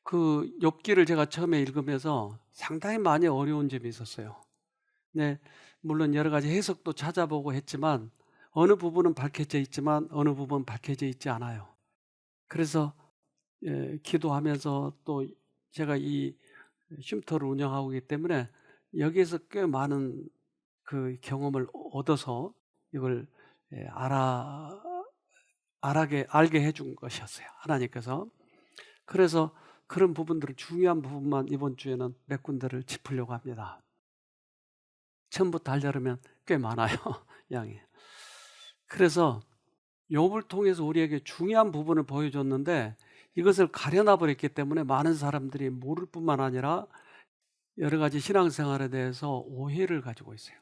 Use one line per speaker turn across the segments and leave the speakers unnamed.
그 욥기를 제가 처음에 읽으면서 상당히 많이 어려운 점이 있었어요. 네, 물론 여러 가지 해석도 찾아보고 했지만 어느 부분은 밝혀져 있지만 어느 부분은 밝혀져 있지 않아요. 그래서 기도하면서 또 제가 이 쉼터를 운영하고 있기 때문에 여기에서 꽤 많은 그 경험을 얻어서 이걸 알게 해준 것이었어요. 하나님께서. 그래서 그런 부분들을 중요한 부분만 이번 주에는 몇 군데를 짚으려고 합니다. 처음부터 하려면 꽤 많아요. 양이. 그래서 욥을 통해서 우리에게 중요한 부분을 보여줬는데 이것을 가려놔 버렸기 때문에 많은 사람들이 모를 뿐만 아니라 여러 가지 신앙생활에 대해서 오해를 가지고 있어요.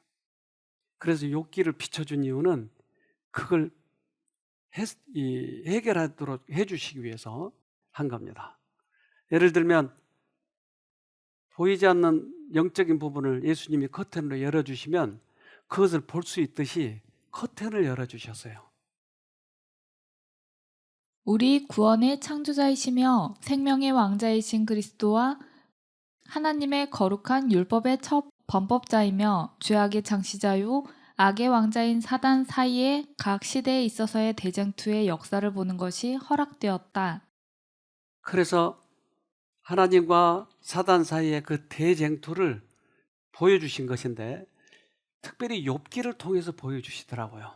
그래서 욥기를 비춰준 이유는 그걸 해결하도록 해주시기 위해서 한 겁니다. 예를 들면 보이지 않는 영적인 부분을 예수님이 커튼으로 열어주시면 그것을 볼 수 있듯이 커튼을 열어주셨어요.
우리 구원의 창조자이시며 생명의 왕자이신 그리스도와 하나님의 거룩한 율법의 첫 범법자이며 죄악의 창시자요 악의 왕자인 사단 사이의 각 시대에 있어서의 대쟁투의 역사를 보는 것이 허락되었다.
그래서 하나님과 사단 사이의 그 대쟁투를 보여주신 것인데 특별히 욥기를 통해서 보여주시더라고요.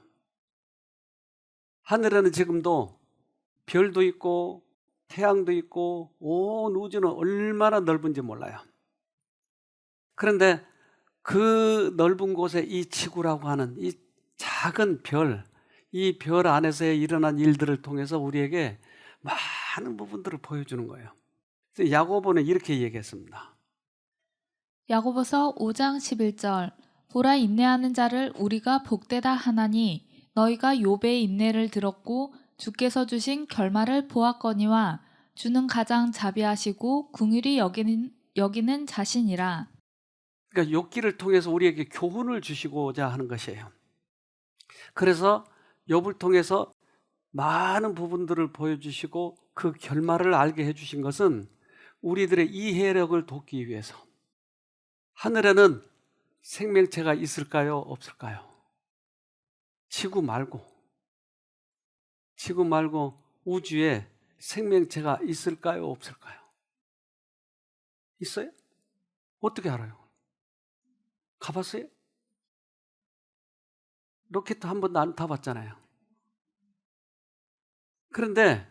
하늘에는 지금도 별도 있고 태양도 있고 온 우주는 얼마나 넓은지 몰라요. 그런데 그 넓은 곳에 이 지구라고 하는 이 작은 별, 이 별 안에서 일어난 일들을 통해서 우리에게 많은 부분들을 보여주는 거예요. 그래서 야고보는 이렇게 얘기했습니다.
야고보서 5장 11절 보라 인내하는 자를 우리가 복되다 하나니 너희가 욥의 인내를 들었고 주께서 주신 결말을 보았거니와 주는 가장 자비하시고 긍휼히 여기는 자신이라.
그러니까 욥기를 통해서 우리에게 교훈을 주시고자 하는 것이에요. 그래서 욥을 통해서 많은 부분들을 보여주시고 그 결말을 알게 해주신 것은 우리들의 이해력을 돕기 위해서. 하늘에는 생명체가 있을까요? 없을까요? 지구 말고 우주에 생명체가 있을까요? 없을까요? 있어요? 어떻게 알아요? 가봤어요? 로켓 한 번도 안 타봤잖아요. 그런데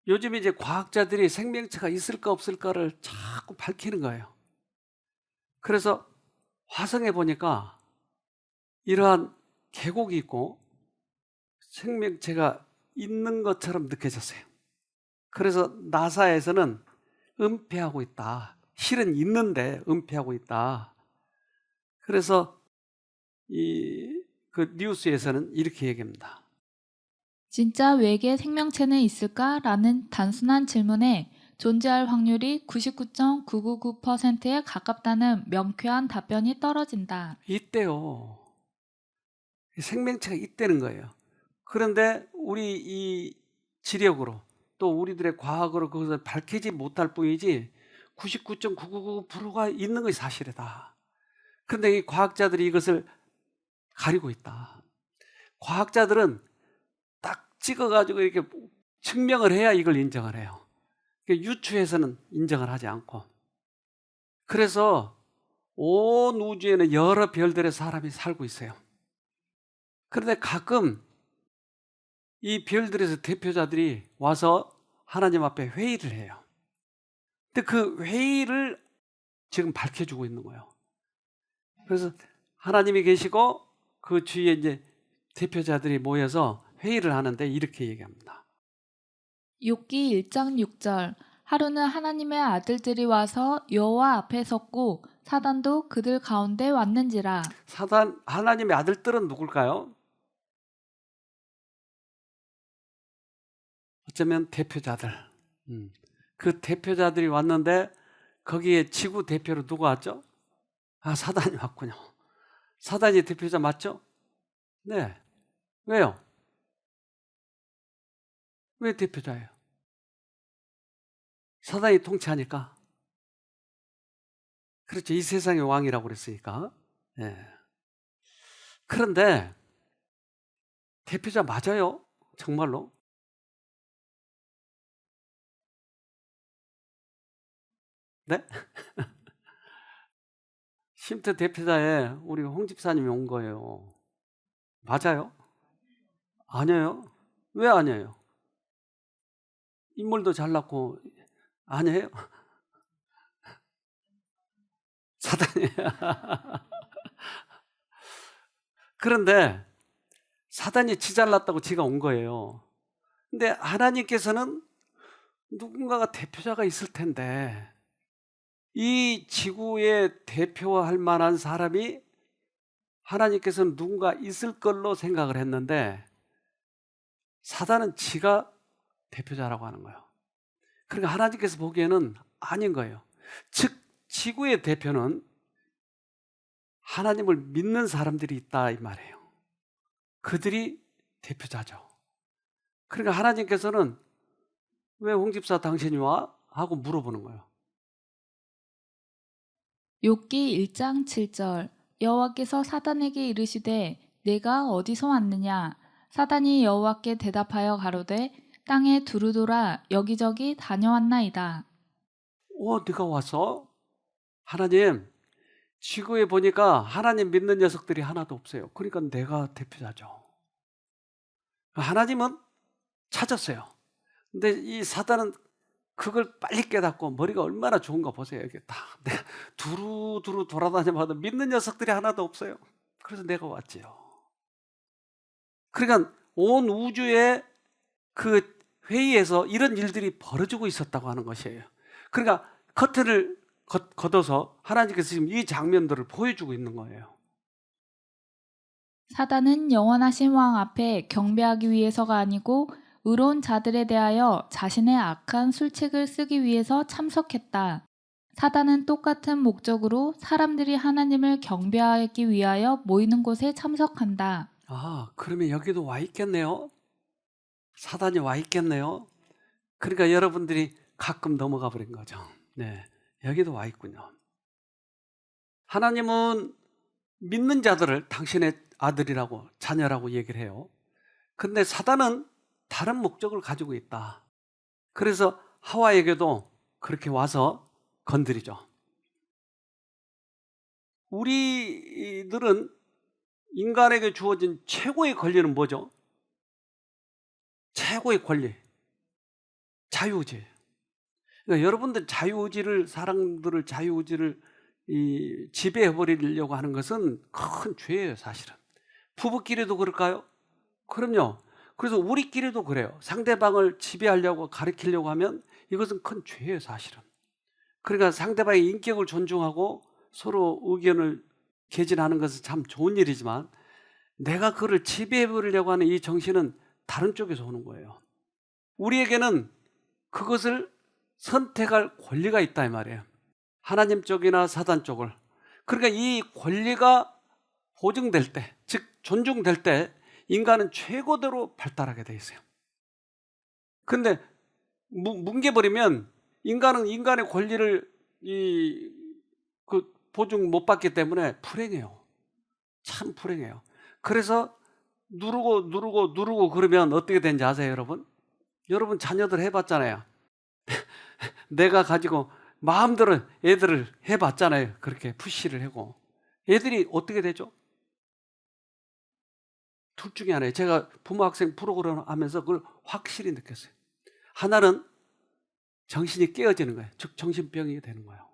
요즘 이제 과학자들이 생명체가 있을까 없을까를 자꾸 밝히는 거예요. 그래서 화성에 보니까 이러한 계곡이 있고 생명체가 있는 것처럼 느껴졌어요. 그래서 나사에서는 은폐하고 있다. 실은 있는데 은폐하고 있다. 그래서 그 뉴스에서는 이렇게 얘기합니다.
진짜 외계 생명체는 있을까? 라는 단순한 질문에 존재할 확률이 99.999%에 가깝다는 명쾌한 답변이 떨어진다.
있대요. 생명체가 있다는 거예요. 그런데 우리 이 지력으로 또 우리들의 과학으로 그것을 밝히지 못할 뿐이지 99.999%가 있는 것이 사실이다. 그런데 이 과학자들이 이것을 가리고 있다. 과학자들은 딱 찍어가지고 이렇게 증명을 해야 이걸 인정을 해요. 유추해서는 인정을 하지 않고. 그래서 온 우주에는 여러 별들의 사람이 살고 있어요. 그런데 가끔 이 별들에서 대표자들이 와서 하나님 앞에 회의를 해요. 근데 그 회의를 지금 밝혀주고 있는 거예요. 그래서 하나님이 계시고 그 주위에 이제 대표자들이 모여서 회의를 하는데 이렇게 얘기합니다.
욥기 1장 6절 하루는 하나님의 아들들이 와서 여호와 앞에 섰고 사단도 그들 가운데 왔는지라.
하나님의 아들들은 누굴까요? 어쩌면 대표자들. 그 대표자들이 왔는데 거기에 지구 대표로 누가 왔죠? 사단이 왔군요. 사단이 대표자 맞죠? 네. 왜요? 왜 대표자예요? 사단이 통치하니까. 그렇죠. 이 세상의 왕이라고 그랬으니까. 예. 그런데 대표자 맞아요? 정말로? 네? 쉼터 대표자에 우리 홍 집사님이 온 거예요. 맞아요? 아니에요? 왜 아니에요? 인물도 잘났고 아니에요? 사단이. 그런데 사단이 지 잘났다고 지가 온 거예요. 근데 하나님께서는 누군가가 대표자가 있을 텐데 이 지구의 대표할 만한 사람이 하나님께서는 누군가 있을 걸로 생각을 했는데 사단은 지가 대표자라고 하는 거예요. 그러니까 하나님께서 보기에는 아닌 거예요. 즉 지구의 대표는 하나님을 믿는 사람들이 있다 이 말이에요. 그들이 대표자죠. 그러니까 하나님께서는 왜 홍집사 당신이 와? 하고 물어보는 거예요.
욥기 1장 7절 여호와께서 사단에게 이르시되 내가 어디서 왔느냐 사단이 여호와께 대답하여 가로되 땅에 두루돌아 여기저기 다녀왔나이다.
네가 와서? 하나님, 지구에 보니까 하나님 믿는 녀석들이 하나도 없어요. 그러니까 내가 대표자죠. 하나님은 찾았어요. 근데 이 사단은 그걸 빨리 깨닫고 머리가 얼마나 좋은가 보세요. 이게 다 내가 두루두루 돌아다녀봐도 믿는 녀석들이 하나도 없어요. 그래서 내가 왔지요. 그러니까 온 우주의 그 회의에서 이런 일들이 벌어지고 있었다고 하는 것이에요. 그러니까 커튼을 걷어서 하나님께서 지금 이 장면들을 보여주고 있는 거예요.
사단은 영원하신 왕 앞에 경배하기 위해서가 아니고 의로운 자들에 대하여 자신의 악한 술책을 쓰기 위해서 참석했다. 사단은 똑같은 목적으로 사람들이 하나님을 경배하기 위하여 모이는 곳에 참석한다.
그러면 여기도 와 있겠네요. 사단이 와 있겠네요. 그러니까 여러분들이 가끔 넘어가 버린 거죠. 네, 여기도 와 있군요. 하나님은 믿는 자들을 당신의 아들이라고 자녀라고 얘기를 해요. 근데 사단은 다른 목적을 가지고 있다. 그래서 하와에게도 그렇게 와서 건드리죠. 우리들은 인간에게 주어진 최고의 권리는 뭐죠? 최고의 권리, 자유의지. 그러니까 여러분들 자유의지를, 사람들을 자유의지를 지배해버리려고 하는 것은 큰 죄예요, 사실은. 부부끼리도 그럴까요? 그럼요. 그래서 우리끼리도 그래요. 상대방을 지배하려고 가리키려고 하면 이것은 큰 죄예요, 사실은. 그러니까 상대방의 인격을 존중하고 서로 의견을 개진하는 것은 참 좋은 일이지만 내가 그를 지배해버리려고 하는 이 정신은 다른 쪽에서 오는 거예요. 우리에게는 그것을 선택할 권리가 있다 이 말이에요. 하나님 쪽이나 사단 쪽을. 그러니까 이 권리가 보증될 때, 즉 존중될 때 인간은 최고대로 발달하게 돼 있어요. 그런데 뭉개버리면 인간은 인간의 권리를 보증 못 받기 때문에 불행해요. 참 불행해요. 그래서 누르고 그러면 어떻게 되는지 아세요, 여러분? 여러분 자녀들 해봤잖아요. 내가 가지고 마음대로 애들을 해봤잖아요. 그렇게 푸시를 하고. 애들이 어떻게 되죠? 둘 중에 하나예요. 제가 부모 학생 프로그램 하면서 그걸 확실히 느꼈어요. 하나는 정신이 깨어지는 거예요. 즉 정신병이 되는 거예요.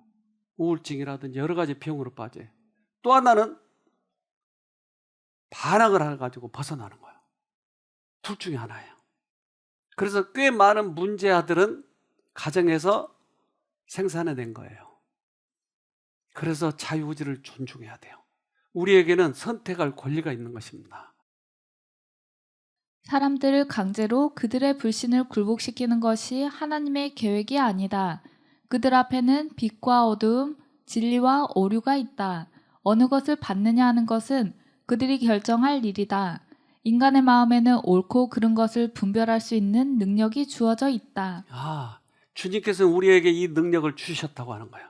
우울증이라든지 여러 가지 병으로 빠져요. 또 하나는 반항을 해가지고 벗어나는 거예요. 둘 중에 하나예요. 그래서 꽤 많은 문제아들은 가정에서 생산해낸 거예요. 그래서 자유의지를 존중해야 돼요. 우리에게는 선택할 권리가 있는 것입니다.
사람들을 강제로 그들의 불신을 굴복시키는 것이 하나님의 계획이 아니다. 그들 앞에는 빛과 어두움, 진리와 오류가 있다. 어느 것을 받느냐 하는 것은 그들이 결정할 일이다. 인간의 마음에는 옳고 그른 것을 분별할 수 있는 능력이 주어져 있다.
주님께서는 우리에게 이 능력을 주셨다고 하는 거예요.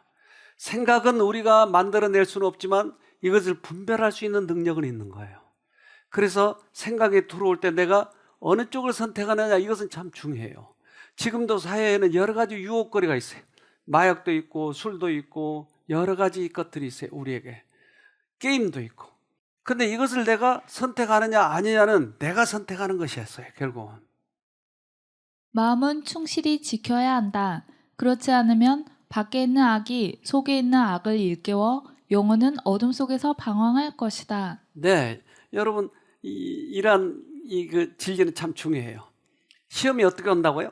생각은 우리가 만들어낼 수는 없지만 이것을 분별할 수 있는 능력은 있는 거예요. 그래서 생각이 들어올 때 내가 어느 쪽을 선택하느냐, 이것은 참 중요해요. 지금도 사회에는 여러 가지 유혹거리가 있어요. 마약도 있고 술도 있고 여러 가지 것들이 있어요. 우리에게 게임도 있고. 근데 이것을 내가 선택하느냐 아니냐는 내가 선택하는 것이었어요. 결국은.
마음은 충실히 지켜야 한다. 그렇지 않으면 밖에 있는 악이 속에 있는 악을 일깨워 영혼은 어둠 속에서 방황할 것이다.
네, 여러분 이러한 그 진리는 참 중요해요. 시험이 어떻게 온다고요?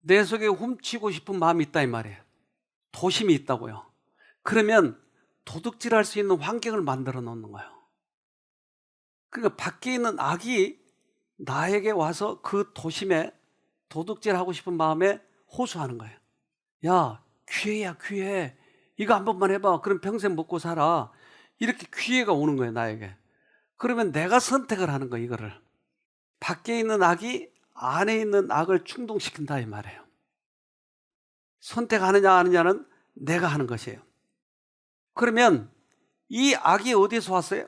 내 속에 훔치고 싶은 마음이 있다 이 말이에요. 도심이 있다고요. 그러면 도둑질할 수 있는 환경을 만들어 놓는 거예요. 그러니까 밖에 있는 악이 나에게 와서 그 도심에 도둑질하고 싶은 마음에 호소하는 거예요. 야, 기회야, 기회. 이거 한 번만 해봐. 그럼 평생 먹고 살아. 이렇게 기회가 오는 거예요, 나에게. 그러면 내가 선택을 하는 거예요, 이거를. 밖에 있는 악이 안에 있는 악을 충동시킨다 이 말이에요. 선택하느냐 아니냐는 내가 하는 것이에요. 그러면 이 악이 어디서 왔어요?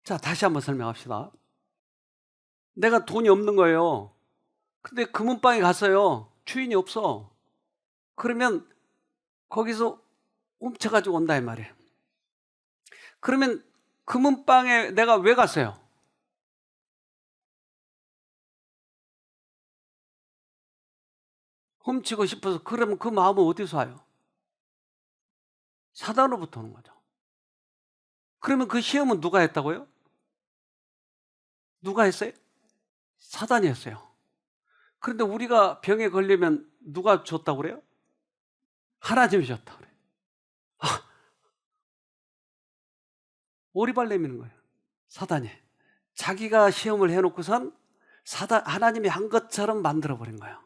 자, 다시 한번 설명합시다. 내가 돈이 없는 거예요. 근데 금은방에 갔어요. 주인이 없어. 그러면 거기서 훔쳐가지고 온다 이 말이에요. 그러면 금은방에 내가 왜 갔어요? 훔치고 싶어서. 그러면 그 마음은 어디서 와요? 사단으로부터 오는 거죠. 그러면 그 시험은 누가 했다고요? 누가 했어요? 사단이 했어요. 그런데 우리가 병에 걸리면 누가 줬다고 그래요? 하나님이 줬다고 그래요. 오리발 내미는 거예요. 사단이. 자기가 시험을 해놓고선 하나님이 한 것처럼 만들어버린 거예요.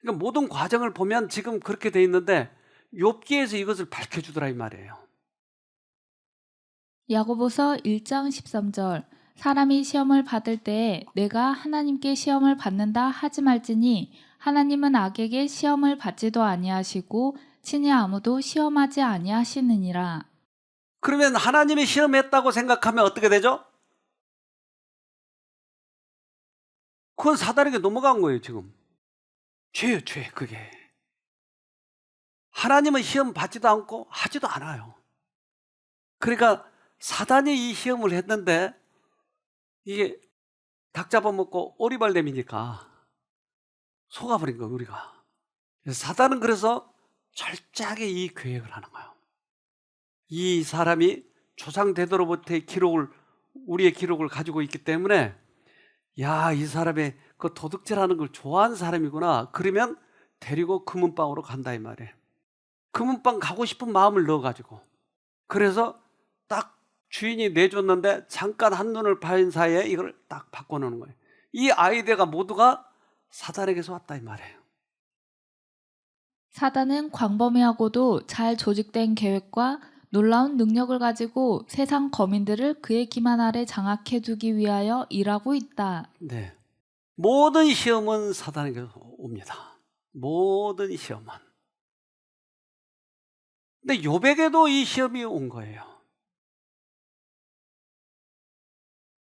그러니까 모든 과정을 보면 지금 그렇게 돼 있는데 욥기에서 이것을 밝혀주더라 이 말이에요.
야고보서 1장 13절 사람이 시험을 받을 때에 내가 하나님께 시험을 받는다 하지 말지니 하나님은 악에게 시험을 받지도 아니하시고 친히 아무도 시험하지 아니하시느니라.
그러면 하나님이 시험했다고 생각하면 어떻게 되죠? 그건 사단에게 넘어간 거예요 지금. 죄예요 죄 그게. 하나님은 시험 받지도 않고 하지도 않아요. 그러니까 사단이 이 시험을 했는데 이게 닭 잡아먹고 오리발 내미니까 속아버린 거예요 우리가. 그래서 사단은 그래서 철저하게 이 계획을 하는 거예요. 이 사람이 조상 대대로부터의 기록을, 우리의 기록을 가지고 있기 때문에 야, 이 사람의 그 도둑질하는 걸 좋아하는 사람이구나. 그러면 데리고 금은방으로 간다 이 말이에요. 금은방 가고 싶은 마음을 넣어가지고. 그래서 딱 주인이 내줬는데 잠깐 한눈을 파인 사이에 이걸 딱 바꿔놓는 거예요. 이 아이디어가 모두가 사단에게서 왔다 이 말이에요.
사단은 광범위하고도 잘 조직된 계획과 놀라운 능력을 가지고 세상 거민들을 그의 기만 아래 장악해두기 위하여 일하고 있다.
네. 모든 시험은 사단에게서 옵니다. 모든 시험은. 근데 욥에게도 이 시험이 온 거예요.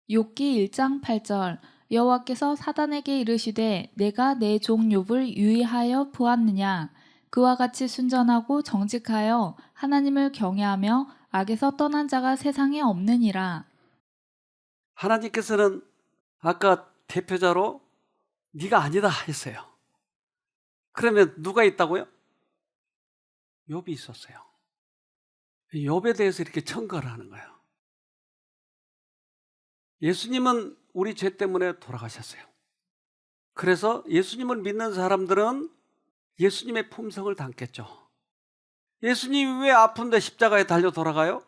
욥기 1장 8절 여호와께서 사단에게 이르시되 내가 내 종 욥을 유의하여 보았느냐 그와 같이 순전하고 정직하여 하나님을 경외하며 악에서 떠난 자가 세상에 없느니라.
하나님께서는 아까 대표자로 네가 아니다 했어요. 그러면 누가 있다고요? 욥이 있었어요. 욥에 대해서 이렇게 청구를 하는 거예요. 예수님은 우리 죄 때문에 돌아가셨어요. 그래서 예수님을 믿는 사람들은 예수님의 품성을 담겠죠. 예수님이 왜 아픈데 십자가에 달려 돌아가요?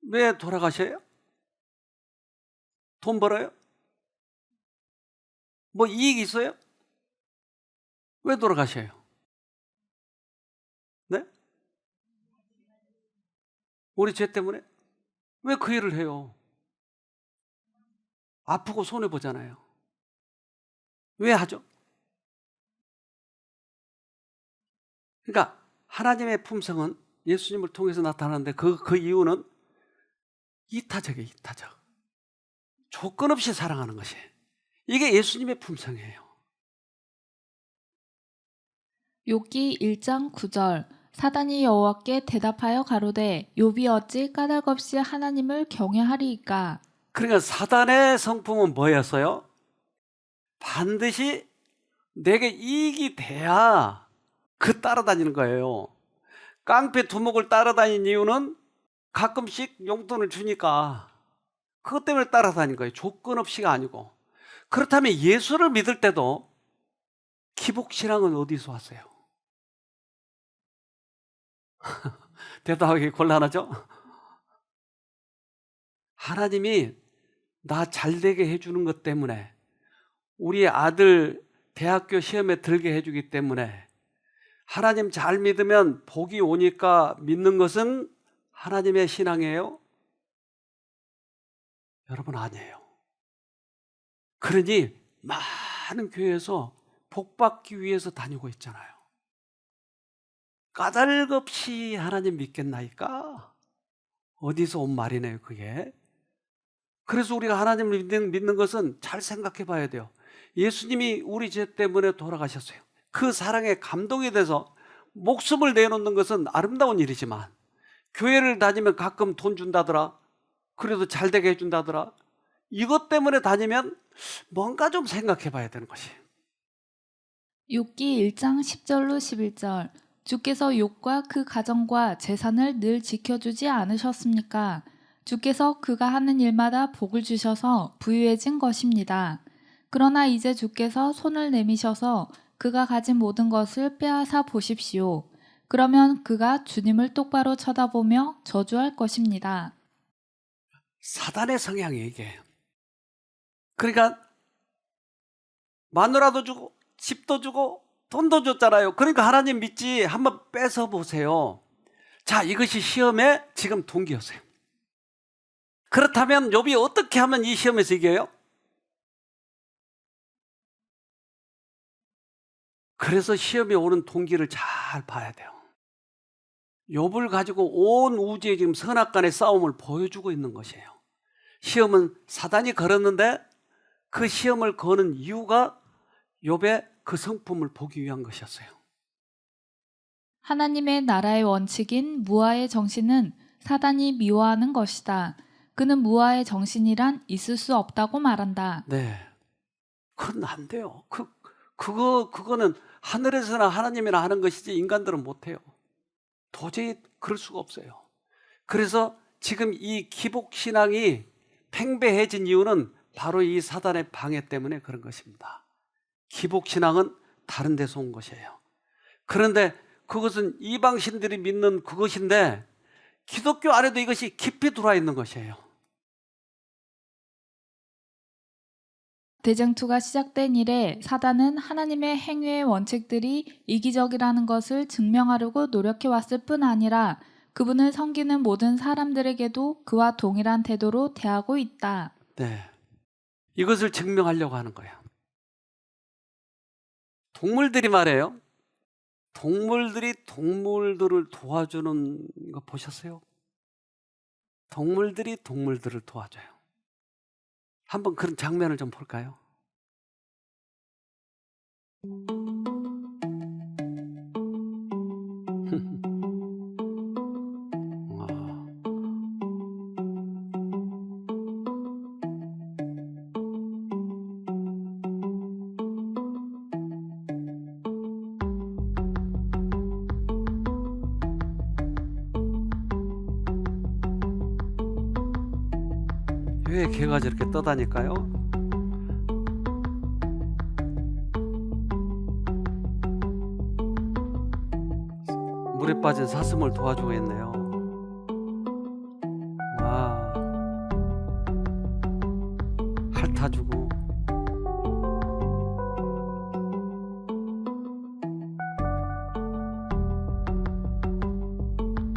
왜 돌아가셔요? 돈 벌어요? 뭐 이익 있어요? 왜 돌아가셔요? 네? 우리 죄 때문에? 왜 그 일을 해요? 아프고 손해보잖아요. 왜 하죠? 그러니까 하나님의 품성은 예수님을 통해서 나타나는데 그 이유는 이타적이에요. 이타적. 조건 없이 사랑하는 것이. 이게 예수님의 품성이에요.
욥기 1장 9절 사단이 여호와께 대답하여 가로되 욥이 어찌 까닭 없이 하나님을 경외하리이까.
그러니까 사단의 성품은 뭐였어요? 반드시 내게 이익이 돼야 따라다니는 거예요. 깡패 두목을 따라다니는 이유는 가끔씩 용돈을 주니까 그것 때문에 따라다니는 거예요. 조건 없이가 아니고. 그렇다면 예수를 믿을 때도 기복신앙은 어디서 왔어요? 대답하기 곤란하죠? 하나님이 나 잘되게 해주는 것 때문에, 우리 아들 대학교 시험에 들게 해주기 때문에, 하나님 잘 믿으면 복이 오니까 믿는 것은 하나님의 신앙이에요? 여러분, 아니에요. 그러니 많은 교회에서 복 받기 위해서 다니고 있잖아요. 까닭 없이 하나님 믿겠나이까? 어디서 온 말이네요, 그게. 그래서 우리가 하나님을 믿는 것은 잘 생각해 봐야 돼요. 예수님이 우리 죄 때문에 돌아가셨어요. 그 사랑에 감동이 돼서 목숨을 내놓는 것은 아름다운 일이지만, 교회를 다니면 가끔 돈 준다더라, 그래도 잘 되게 해준다더라, 이것 때문에 다니면 뭔가 좀 생각해 봐야 되는 것이.
욥기 1장 10절로 11절 주께서 욥과 그 가정과 재산을 늘 지켜주지 않으셨습니까? 주께서 그가 하는 일마다 복을 주셔서 부유해진 것입니다. 그러나 이제 주께서 손을 내미셔서 그가 가진 모든 것을 빼앗아 보십시오. 그러면 그가 주님을 똑바로 쳐다보며 저주할 것입니다.
사단의 성향이에요, 이게. 그러니까 마누라도 주고 집도 주고 돈도 줬잖아요. 그러니까 하나님 믿지, 한번 뺏어 보세요. 자, 이것이 시험의 지금 동기였어요. 그렇다면 욥이 어떻게 하면 이 시험에서 이겨요? 그래서 시험이 오는 동기를 잘 봐야 돼요. 욥을 가지고 온 우주의 지금 선악간의 싸움을 보여주고 있는 것이에요. 시험은 사단이 걸었는데 그 시험을 거는 이유가 욥의 그 성품을 보기 위한 것이었어요.
하나님의 나라의 원칙인 무아의 정신은 사단이 미워하는 것이다. 그는 무아의 정신이란 있을 수 없다고 말한다.
네, 그건 안 돼요. 그거는 하늘에서나 하나님이나 하는 것이지 인간들은 못해요. 도저히 그럴 수가 없어요. 그래서 지금 이 기복신앙이 팽배해진 이유는 바로 이 사단의 방해 때문에 그런 것입니다. 기복신앙은 다른 데서 온 것이에요. 그런데 그것은 이방신들이 믿는 그것인데 기독교 안에도 이것이 깊이 들어와 있는 것이에요.
대쟁투가 시작된 이래 사단은 하나님의 행위의 원칙들이 이기적이라는 것을 증명하려고 노력해왔을 뿐 아니라 그분을 섬기는 모든 사람들에게도 그와 동일한 태도로 대하고 있다.
네, 이것을 증명하려고 하는 거예요. 동물들이 말해요. 동물들이 동물들을 도와주는 거 보셨어요? 동물들이 동물들을 도와줘요. 한번 그런 장면을 좀 볼까요? 와. 왜 개가 저렇게 떠다닐까요? 물에 빠진 사슴을 도와주고 있네요. 와, 핥아주고.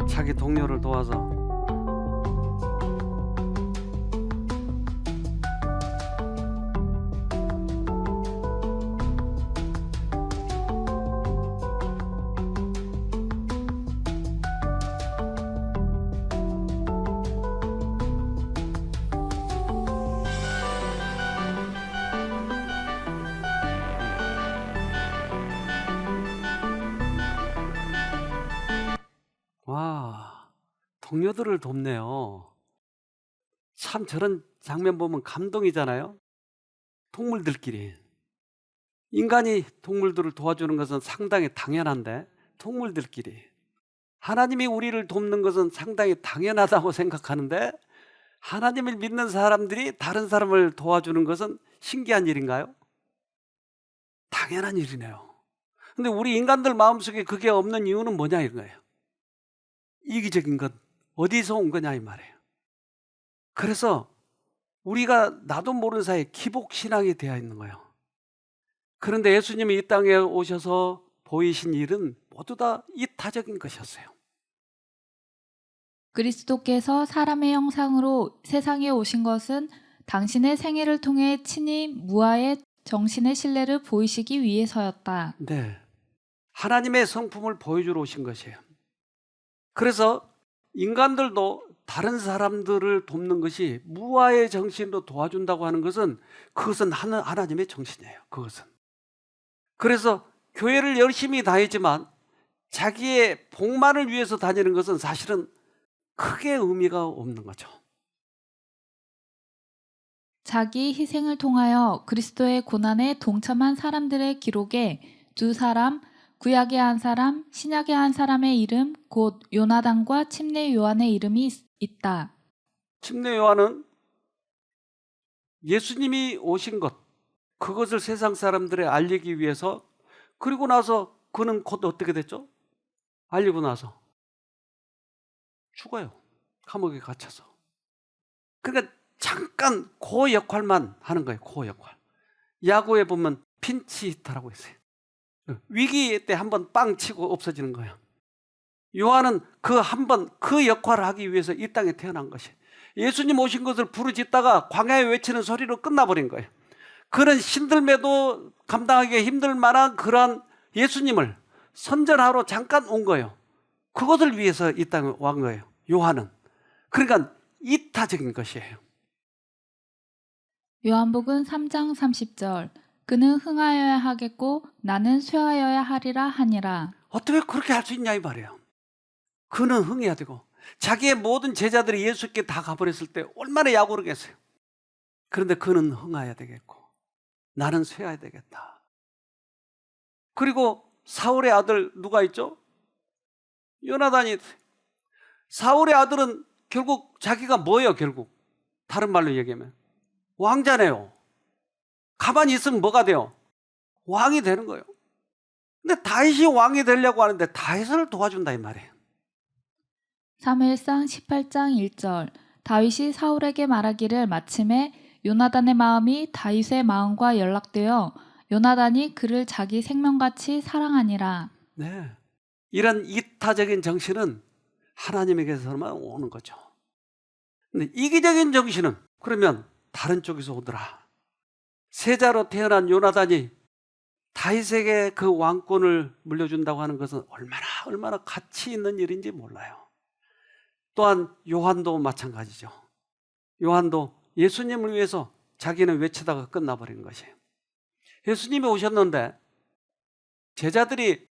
자기 동료를 도와서. 와, 동료들을 돕네요. 참 저런 장면 보면 감동이잖아요. 동물들끼리. 인간이 동물들을 도와주는 것은 상당히 당연한데 동물들끼리. 하나님이 우리를 돕는 것은 상당히 당연하다고 생각하는데 하나님을 믿는 사람들이 다른 사람을 도와주는 것은 신기한 일인가요? 당연한 일이네요. 근데 우리 인간들 마음속에 그게 없는 이유는 뭐냐 이거예요. 이기적인 것 어디서 온 거냐 이 말이에요. 그래서 우리가 나도 모르는 사이에 기복신앙이 되어 있는 거예요. 그런데 예수님이 이 땅에 오셔서 보이신 일은 모두 다 이타적인 것이었어요.
그리스도께서 사람의 형상으로 세상에 오신 것은 당신의 생애를 통해 친히 무아의 정신의 신뢰를 보이시기 위해서였다.
네, 하나님의 성품을 보여주러 오신 것이에요. 그래서 인간들도 다른 사람들을 돕는 것이 무아의 정신으로 도와준다고 하는 것은 그것은 하나님의 정신이에요. 그것은. 그래서 교회를 열심히 다니지만 자기의 복만을 위해서 다니는 것은 사실은 크게 의미가 없는 거죠.
자기 희생을 통하여 그리스도의 고난에 동참한 사람들의 기록에 두 사람, 구약의 한 사람, 신약의 한 사람의 이름, 곧 요나단과 침례 요한의 이름이 있다.
침례 요한은 예수님이 오신 것, 그것을 세상 사람들에 알리기 위해서, 그리고 나서 그는 곧 어떻게 됐죠? 알리고 나서 죽어요. 감옥에 갇혀서. 그러니까 잠깐 그 역할만 하는 거예요. 그 역할. 야구에 보면 핀치 히터라고 있어요. 위기 때 한번 빵 치고 없어지는 거예요. 요한은 그 한 번 그 역할을 하기 위해서 이 땅에 태어난 것이에요. 예수님 오신 것을 부르짖다가 광야에 외치는 소리로 끝나버린 거예요. 그런 신들매도 감당하기 힘들 만한 그런 예수님을 선전하러 잠깐 온 거예요. 그것을 위해서 이 땅에 온 거예요. 요한은. 그러니까 이타적인 것이에요.
요한복음 3장 30절. 그는 흥하여야 하겠고 나는 쇠하여야 하리라 하니라.
어떻게 그렇게 할 수 있냐 이 말이에요. 그는 흥해야 되고 자기의 모든 제자들이 예수께 다 가버렸을 때 얼마나 야구르겠어요. 그런데 그는 흥해야 되겠고 나는 쇠해야 되겠다. 그리고 사울의 아들 누가 있죠? 요나단이. 사울의 아들은 결국 자기가 뭐예요? 결국 다른 말로 얘기하면 왕자네요. 가만히 있으면 뭐가 돼요? 왕이 되는 거예요. 근데 다윗이 왕이 되려고 하는데 다윗을 도와준다 이 말이에요.
사무엘상 18장 1절. 다윗이 사울에게 말하기를 마침에 요나단의 마음이 다윗의 마음과 연락되어 요나단이 그를 자기 생명같이 사랑하니라.
네, 이런 이타적인 정신은 하나님에게서만 오는 거죠. 근데 이기적인 정신은 그러면 다른 쪽에서 오더라. 세자로 태어난 요나단이 다윗에게 그 왕권을 물려준다고 하는 것은 얼마나 가치 있는 일인지 몰라요. 또한 요한도 마찬가지죠. 요한도 예수님을 위해서 자기는 외치다가 끝나버린 것이에요. 예수님이 오셨는데 제자들이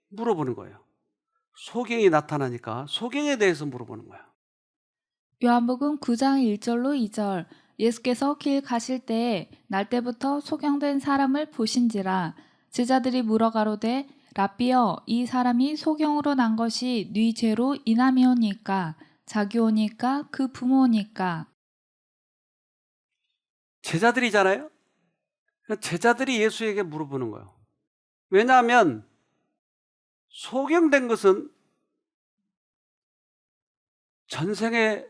물어보는 거예요. 소경이 나타나니까 소경에 대해서 물어보는 거예요.
요한복음 9장 1절로 2절. 예수께서 길 가실 때에 날 때부터 소경된 사람을 보신지라. 제자들이 물어 가로되 라삐여 이 사람이 소경으로 난 것이 네 죄로 인함이오니까 자기오니까 그 부모니까.
제자들이잖아요. 제자들이 예수에게 물어보는 거예요. 왜냐하면 소경된 것은 전생의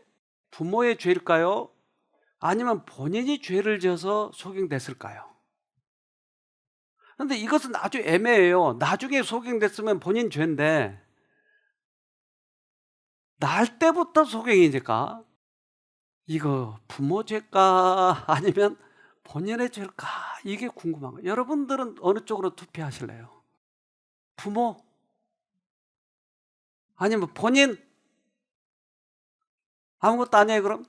부모의 죄일까요? 아니면 본인이 죄를 지어서 소경됐을까요? 그런데 이것은 아주 애매해요. 나중에 소경됐으면 본인 죄인데 날 때부터 소경이니까 이거 부모 죄일까 아니면 본인의 죄일까 이게 궁금한 거예요. 여러분들은 어느 쪽으로 투표하실래요? 부모? 아니면 본인? 아무것도 아니에요 그럼?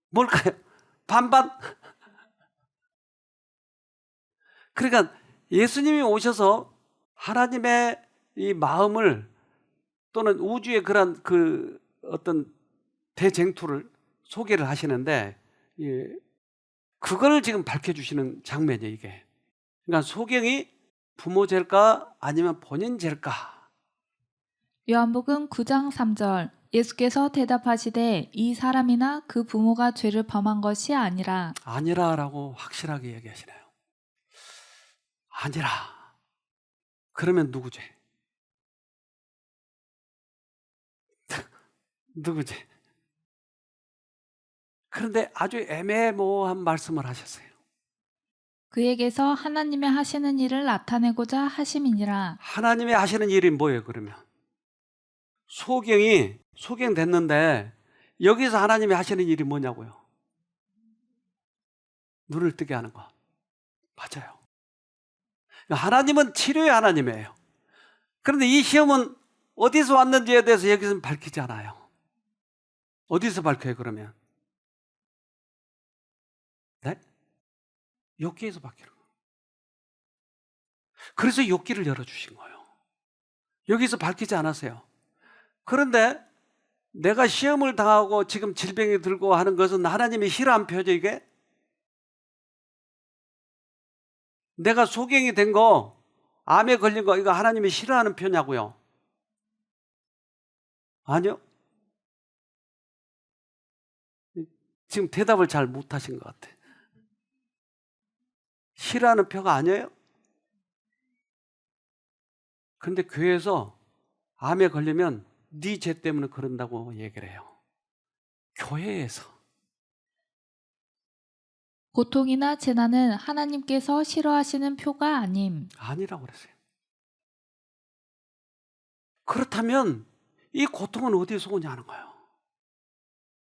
뭘까요? 반반? 그러니까 예수님이 오셔서 하나님의 이 마음을 또는 우주의 그런 그 어떤 대쟁투를 소개를 하시는데, 예, 그걸 지금 밝혀주시는 장면이에요, 이게. 그러니까 소경이 부모 죄일까 아니면 본인 죄일까?
요한복음 9장 3절 예수께서 대답하시되 이 사람이나 그 부모가 죄를 범한 것이 아니라
아니라라고 확실하게 얘기하시네요. 아니라. 그러면 누구 죄? 누구 죄? 그런데 아주 애매모호한 말씀을 하셨어요.
그에게서 하나님의 하시는 일을 나타내고자 하심이니라.
하나님이 하시는 일이 뭐예요, 그러면? 소경이 소경됐는데 여기서 하나님이 하시는 일이 뭐냐고요? 눈을 뜨게 하는 거. 맞아요. 하나님은 치료의 하나님이에요. 그런데 이 시험은 어디서 왔는지에 대해서 여기서는 밝히지 않아요. 어디서 밝혀요, 그러면? 네? 욥기에서 밝히는 거예요. 그래서 욥기를 열어주신 거예요. 여기서 밝히지 않았어요. 그런데 내가 시험을 당하고 지금 질병이 들고 하는 것은 하나님이 싫어한 표죠, 이게? 내가 소경이 된 거, 암에 걸린 거, 이거 하나님이 싫어하는 표냐고요? 아니요. 지금 대답을 잘 못하신 것 같아요. 싫어하는 표가 아니에요? 근데 교회에서 암에 걸리면 네 죄 때문에 그런다고 얘기를 해요. 교회에서.
고통이나 재난은 하나님께서 싫어하시는 표가 아님.
아니라고 그랬어요. 그렇다면 이 고통은 어디서 오냐는 거예요.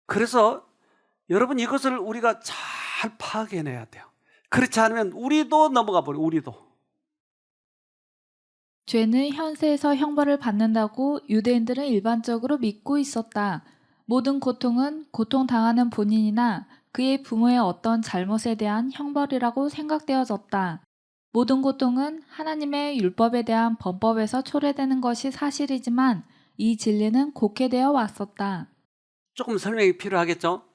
그래서 여러분 이것을 우리가 잘 파악해내야 돼요. 그렇지 않으면 우리도 넘어가 버려요. 우리도.
죄는 현세에서 형벌을 받는다고 유대인들은 일반적으로 믿고 있었다. 모든 고통은 고통당하는 본인이나 그의 부모의 어떤 잘못에 대한 형벌이라고 생각되어졌다. 모든 고통은 하나님의 율법에 대한 범법에서 초래되는 것이 사실이지만 이 진리는 곡해되어 왔었다.
조금 설명이 필요하겠죠?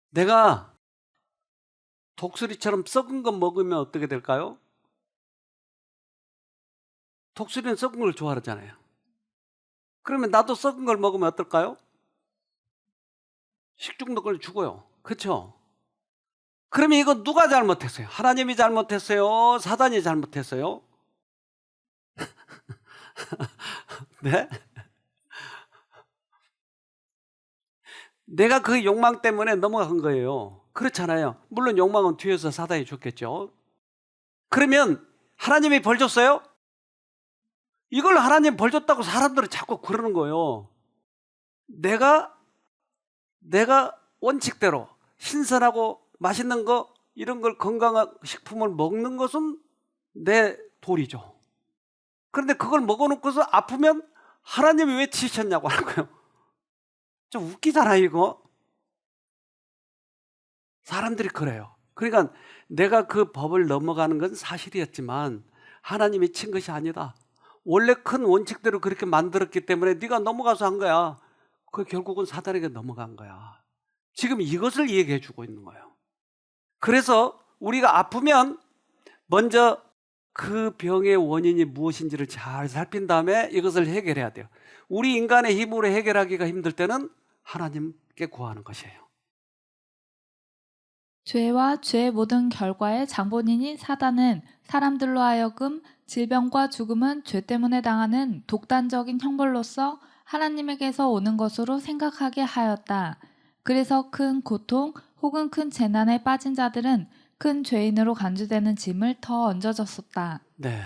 내가 독수리처럼 썩은 거 먹으면 어떻게 될까요? 독수리는 썩은 걸 좋아하잖아요. 그러면 나도 썩은 걸 먹으면 어떨까요? 식중독을 죽어요. 그렇죠? 그러면 이거 누가 잘못했어요? 하나님이 잘못했어요? 사단이 잘못했어요? 네? 내가 그 욕망 때문에 넘어간 거예요. 그렇잖아요. 물론 욕망은 뒤에서 사단이 줬겠죠. 그러면 하나님이 벌 줬어요? 이걸 하나님 벌 줬다고 사람들은 자꾸 그러는 거예요. 내가 원칙대로 신선하고 맛있는 거, 이런 걸 건강한 식품을 먹는 것은 내 도리죠. 그런데 그걸 먹어놓고서 아프면 하나님이 왜 치셨냐고 하는 거예요. 좀 웃기잖아요, 이거. 사람들이 그래요. 그러니까 내가 그 법을 넘어가는 건 사실이었지만 하나님이 친 것이 아니다. 원래 큰 원칙대로 그렇게 만들었기 때문에 네가 넘어가서 한 거야. 그 결국은 사단에게 넘어간 거야. 지금 이것을 얘기해 주고 있는 거예요. 그래서 우리가 아프면 먼저 그 병의 원인이 무엇인지를 잘 살핀 다음에 이것을 해결해야 돼요. 우리 인간의 힘으로 해결하기가 힘들 때는 하나님께 구하는 것이에요.
죄와 죄의 모든 결과의 장본인인 사단은 사람들로 하여금 질병과 죽음은 죄 때문에 당하는 독단적인 형벌로서 하나님에게서 오는 것으로 생각하게 하였다. 그래서 큰 고통 혹은 큰 재난에 빠진 자들은 큰 죄인으로 간주되는 짐을 더 얹어졌었다.
네.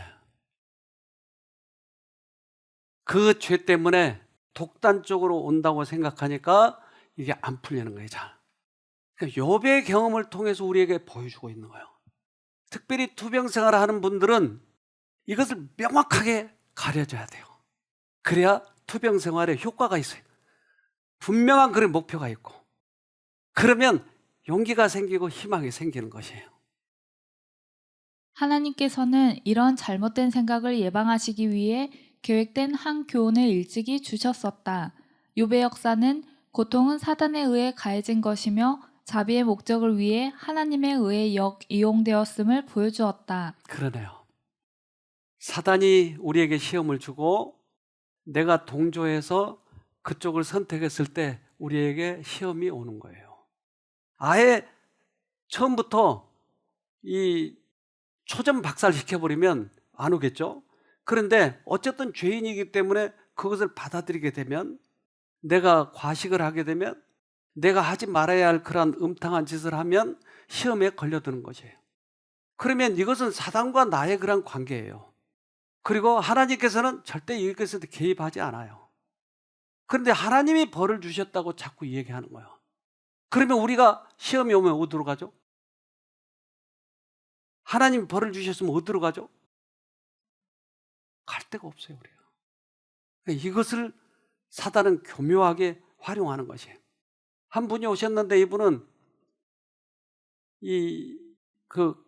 그 죄 때문에 독단적으로 온다고 생각하니까 이게 안 풀리는 거예요, 잘. 그러니까 욥의 경험을 통해서 우리에게 보여주고 있는 거예요. 특별히 투병 생활을 하는 분들은 이것을 명확하게 가려줘야 돼요. 그래야 투병 생활에 효과가 있어요. 분명한 그런 목표가 있고. 그러면 용기가 생기고 희망이 생기는 것이에요.
하나님께서는 이런 잘못된 생각을 예방하시기 위해 계획된 한 교훈을 일찍이 주셨었다. 욥의 역사는 고통은 사단에 의해 가해진 것이며 자비의 목적을 위해 하나님에 의해 이용되었음을 보여주었다.
그러네요. 사단이 우리에게 시험을 주고 내가 동조해서 그쪽을 선택했을 때 우리에게 시험이 오는 거예요. 아예 처음부터 이 초점 박살시켜버리면 안 오겠죠? 그런데 어쨌든 죄인이기 때문에 그것을 받아들이게 되면, 내가 과식을 하게 되면, 내가 하지 말아야 할 그런 음탕한 짓을 하면 시험에 걸려드는 것이에요. 그러면 이것은 사단과 나의 그런 관계예요. 그리고 하나님께서는 절대 이것에 개입하지 않아요. 그런데 하나님이 벌을 주셨다고 자꾸 얘기하는 거예요. 그러면 우리가 시험이 오면 어디로 가죠? 하나님이 벌을 주셨으면 어디로 가죠? 갈 데가 없어요, 우리가. 이것을 사단은 교묘하게 활용하는 것이에요. 한 분이 오셨는데 이분은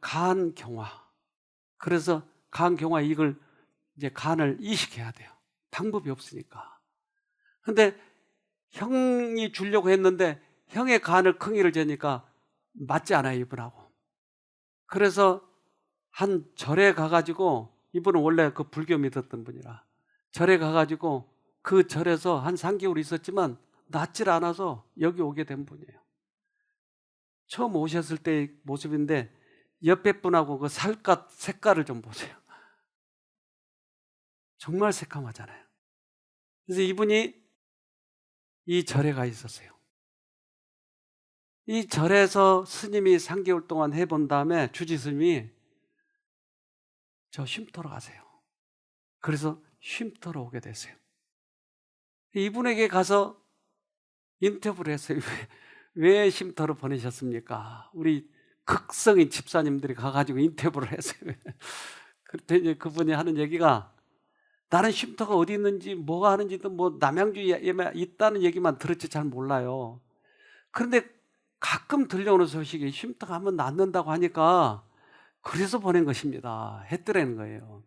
가한 경화. 그래서 가한 경화 이걸 이제 간을 이식해야 돼요. 방법이 없으니까. 근데 형이 주려고 했는데 형의 간을 킁이를 재니까 맞지 않아요, 이분하고. 그래서 한 절에 가가지고, 이분은 원래 그 불교 믿었던 분이라 절에 가가지고 그 절에서 한 3개월 있었지만 낫질 않아서 여기 오게 된 분이에요. 처음 오셨을 때의 모습인데 옆에 분하고 그 살갗 색깔을 좀 보세요. 정말 새까맣잖아요. 그래서 이분이 이 절에 가 있었어요. 이 절에서 스님이 3개월 동안 해본 다음에 주지 스님이 저 쉼터로 가세요. 그래서 쉼터로 오게 됐어요. 이분에게 가서 인터뷰를 했어요. 왜 쉼터로 보내셨습니까? 우리 극성인 집사님들이 가가지고 인터뷰를 했어요. 그랬더니 그분이 하는 얘기가, 나는 쉼터가 어디 있는지 뭐가 하는지도 뭐 남양주에 있다는 얘기만 들었지 잘 몰라요. 그런데 가끔 들려오는 소식이 쉼터가 한번 낫는다고 하니까 그래서 보낸 것입니다 했더라는 거예요.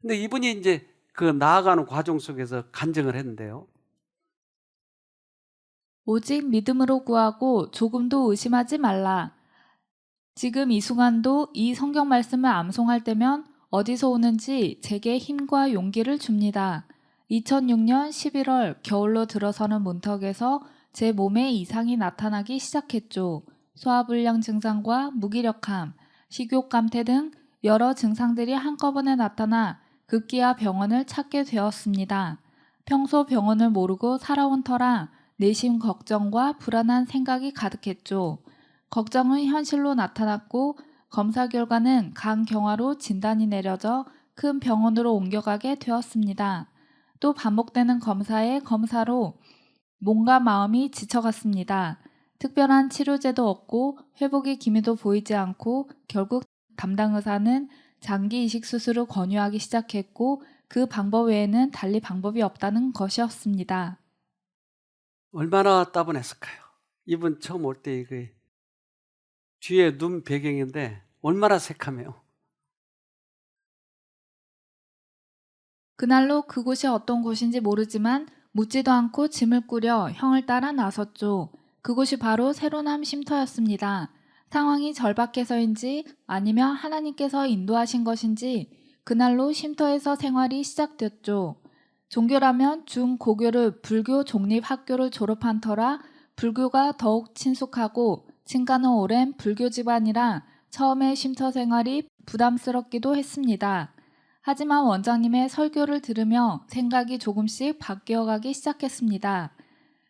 근데 이분이 이제 그 나아가는 과정 속에서 간증을 했는데요.
오직 믿음으로 구하고 조금도 의심하지 말라. 지금 이 순간도 이 성경 말씀을 암송할 때면 어디서 오는지 제게 힘과 용기를 줍니다. 2006년 11월 겨울로 들어서는 문턱에서 제 몸에 이상이 나타나기 시작했죠. 소화불량 증상과 무기력함, 식욕 감퇴 등 여러 증상들이 한꺼번에 나타나 급기야 병원을 찾게 되었습니다. 평소 병원을 모르고 살아온 터라 내심 걱정과 불안한 생각이 가득했죠. 걱정은 현실로 나타났고 검사 결과는 간경화로 진단이 내려져 큰 병원으로 옮겨가게 되었습니다. 또 반복되는 검사로 몸과 마음이 지쳐갔습니다. 특별한 치료제도 없고 회복의 기미도 보이지 않고 결국 담당 의사는 장기 이식 수술을 권유하기 시작했고 그 방법 외에는 달리 방법이 없다는 것이었습니다.
얼마나 따분했을까요? 이분 처음 올 때 그 뒤에 눈 배경인데 얼마나 새카매요.
그날로 그곳이 어떤 곳인지 모르지만 묻지도 않고 짐을 꾸려 형을 따라 나섰죠. 그곳이 바로 새로남 쉼터였습니다. 상황이 절박해서인지 아니면 하나님께서 인도하신 것인지 그날로 쉼터에서 생활이 시작됐죠. 종교라면 중고교를 불교 종립학교를 졸업한 터라 불교가 더욱 친숙하고 친가는 오랜 불교 집안이라 처음에 쉼터 생활이 부담스럽기도 했습니다. 하지만 원장님의 설교를 들으며 생각이 조금씩 바뀌어가기 시작했습니다.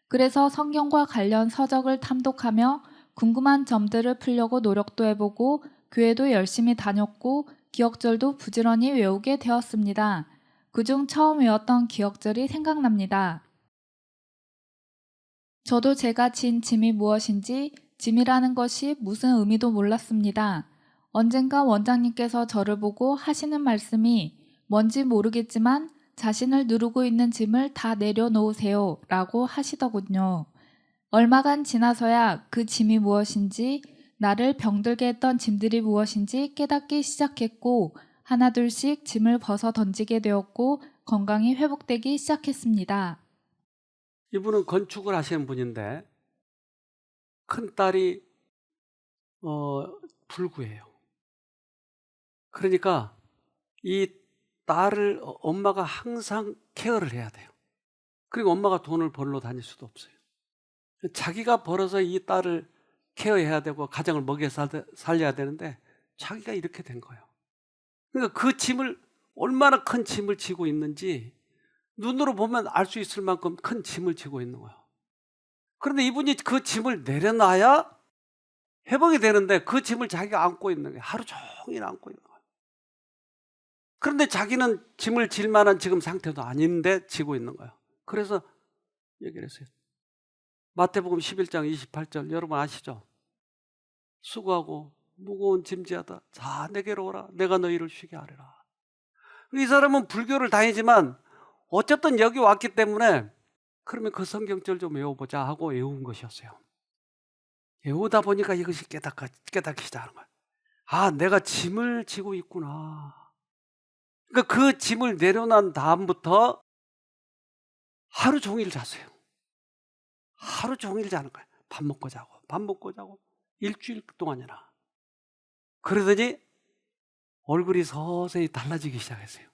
그래서 성경과 관련 서적을 탐독하며 궁금한 점들을 풀려고 노력도 해보고 교회도 열심히 다녔고 기억절도 부지런히 외우게 되었습니다. 그중 처음 외웠던 기억절이 생각납니다. 저도 제가 진 짐이 무엇인지, 짐이라는 것이 무슨 의미도 몰랐습니다. 언젠가 원장님께서 저를 보고 하시는 말씀이 뭔지 모르겠지만 자신을 누르고 있는 짐을 다 내려놓으세요 라고 하시더군요. 얼마간 지나서야 그 짐이 무엇인지, 나를 병들게 했던 짐들이 무엇인지 깨닫기 시작했고 하나둘씩 짐을 벗어 던지게 되었고 건강이 회복되기 시작했습니다.
이분은 건축을 하시는 분인데 큰딸이 불구예요. 그러니까 이 딸을 엄마가 항상 케어를 해야 돼요. 그리고 엄마가 돈을 벌러 다닐 수도 없어요. 자기가 벌어서 이 딸을 케어해야 되고 가정을 먹여 살려야 되는데 자기가 이렇게 된 거예요. 그러니까 그 짐을, 얼마나 큰 짐을 지고 있는지 눈으로 보면 알 수 있을 만큼 큰 짐을 지고 있는 거예요. 그런데 이분이 그 짐을 내려놔야 회복이 되는데 그 짐을 자기가 안고 있는 거예요. 하루 종일 안고 있는 거예요. 그런데 자기는 짐을 질 만한 지금 상태도 아닌데 지고 있는 거예요. 그래서 얘기를 했어요. 마태복음 11장 28절 여러분 아시죠? 수고하고 무거운 짐지하다 자 내게로 오라 내가 너희를 쉬게 하리라. 이 사람은 불교를 다니지만 어쨌든 여기 왔기 때문에 그러면 그 성경절 좀 외워보자 하고 외운 것이었어요. 외우다 보니까 이것이 깨닫기 시작하는 거예요. 아, 내가 짐을 지고 있구나. 그러니까 그 짐을 내려놓은 다음부터 하루 종일 잤어요. 하루 종일 자는 거예요. 밥 먹고 자고 일주일 동안이나. 그러더니 얼굴이 서서히 달라지기 시작했어요.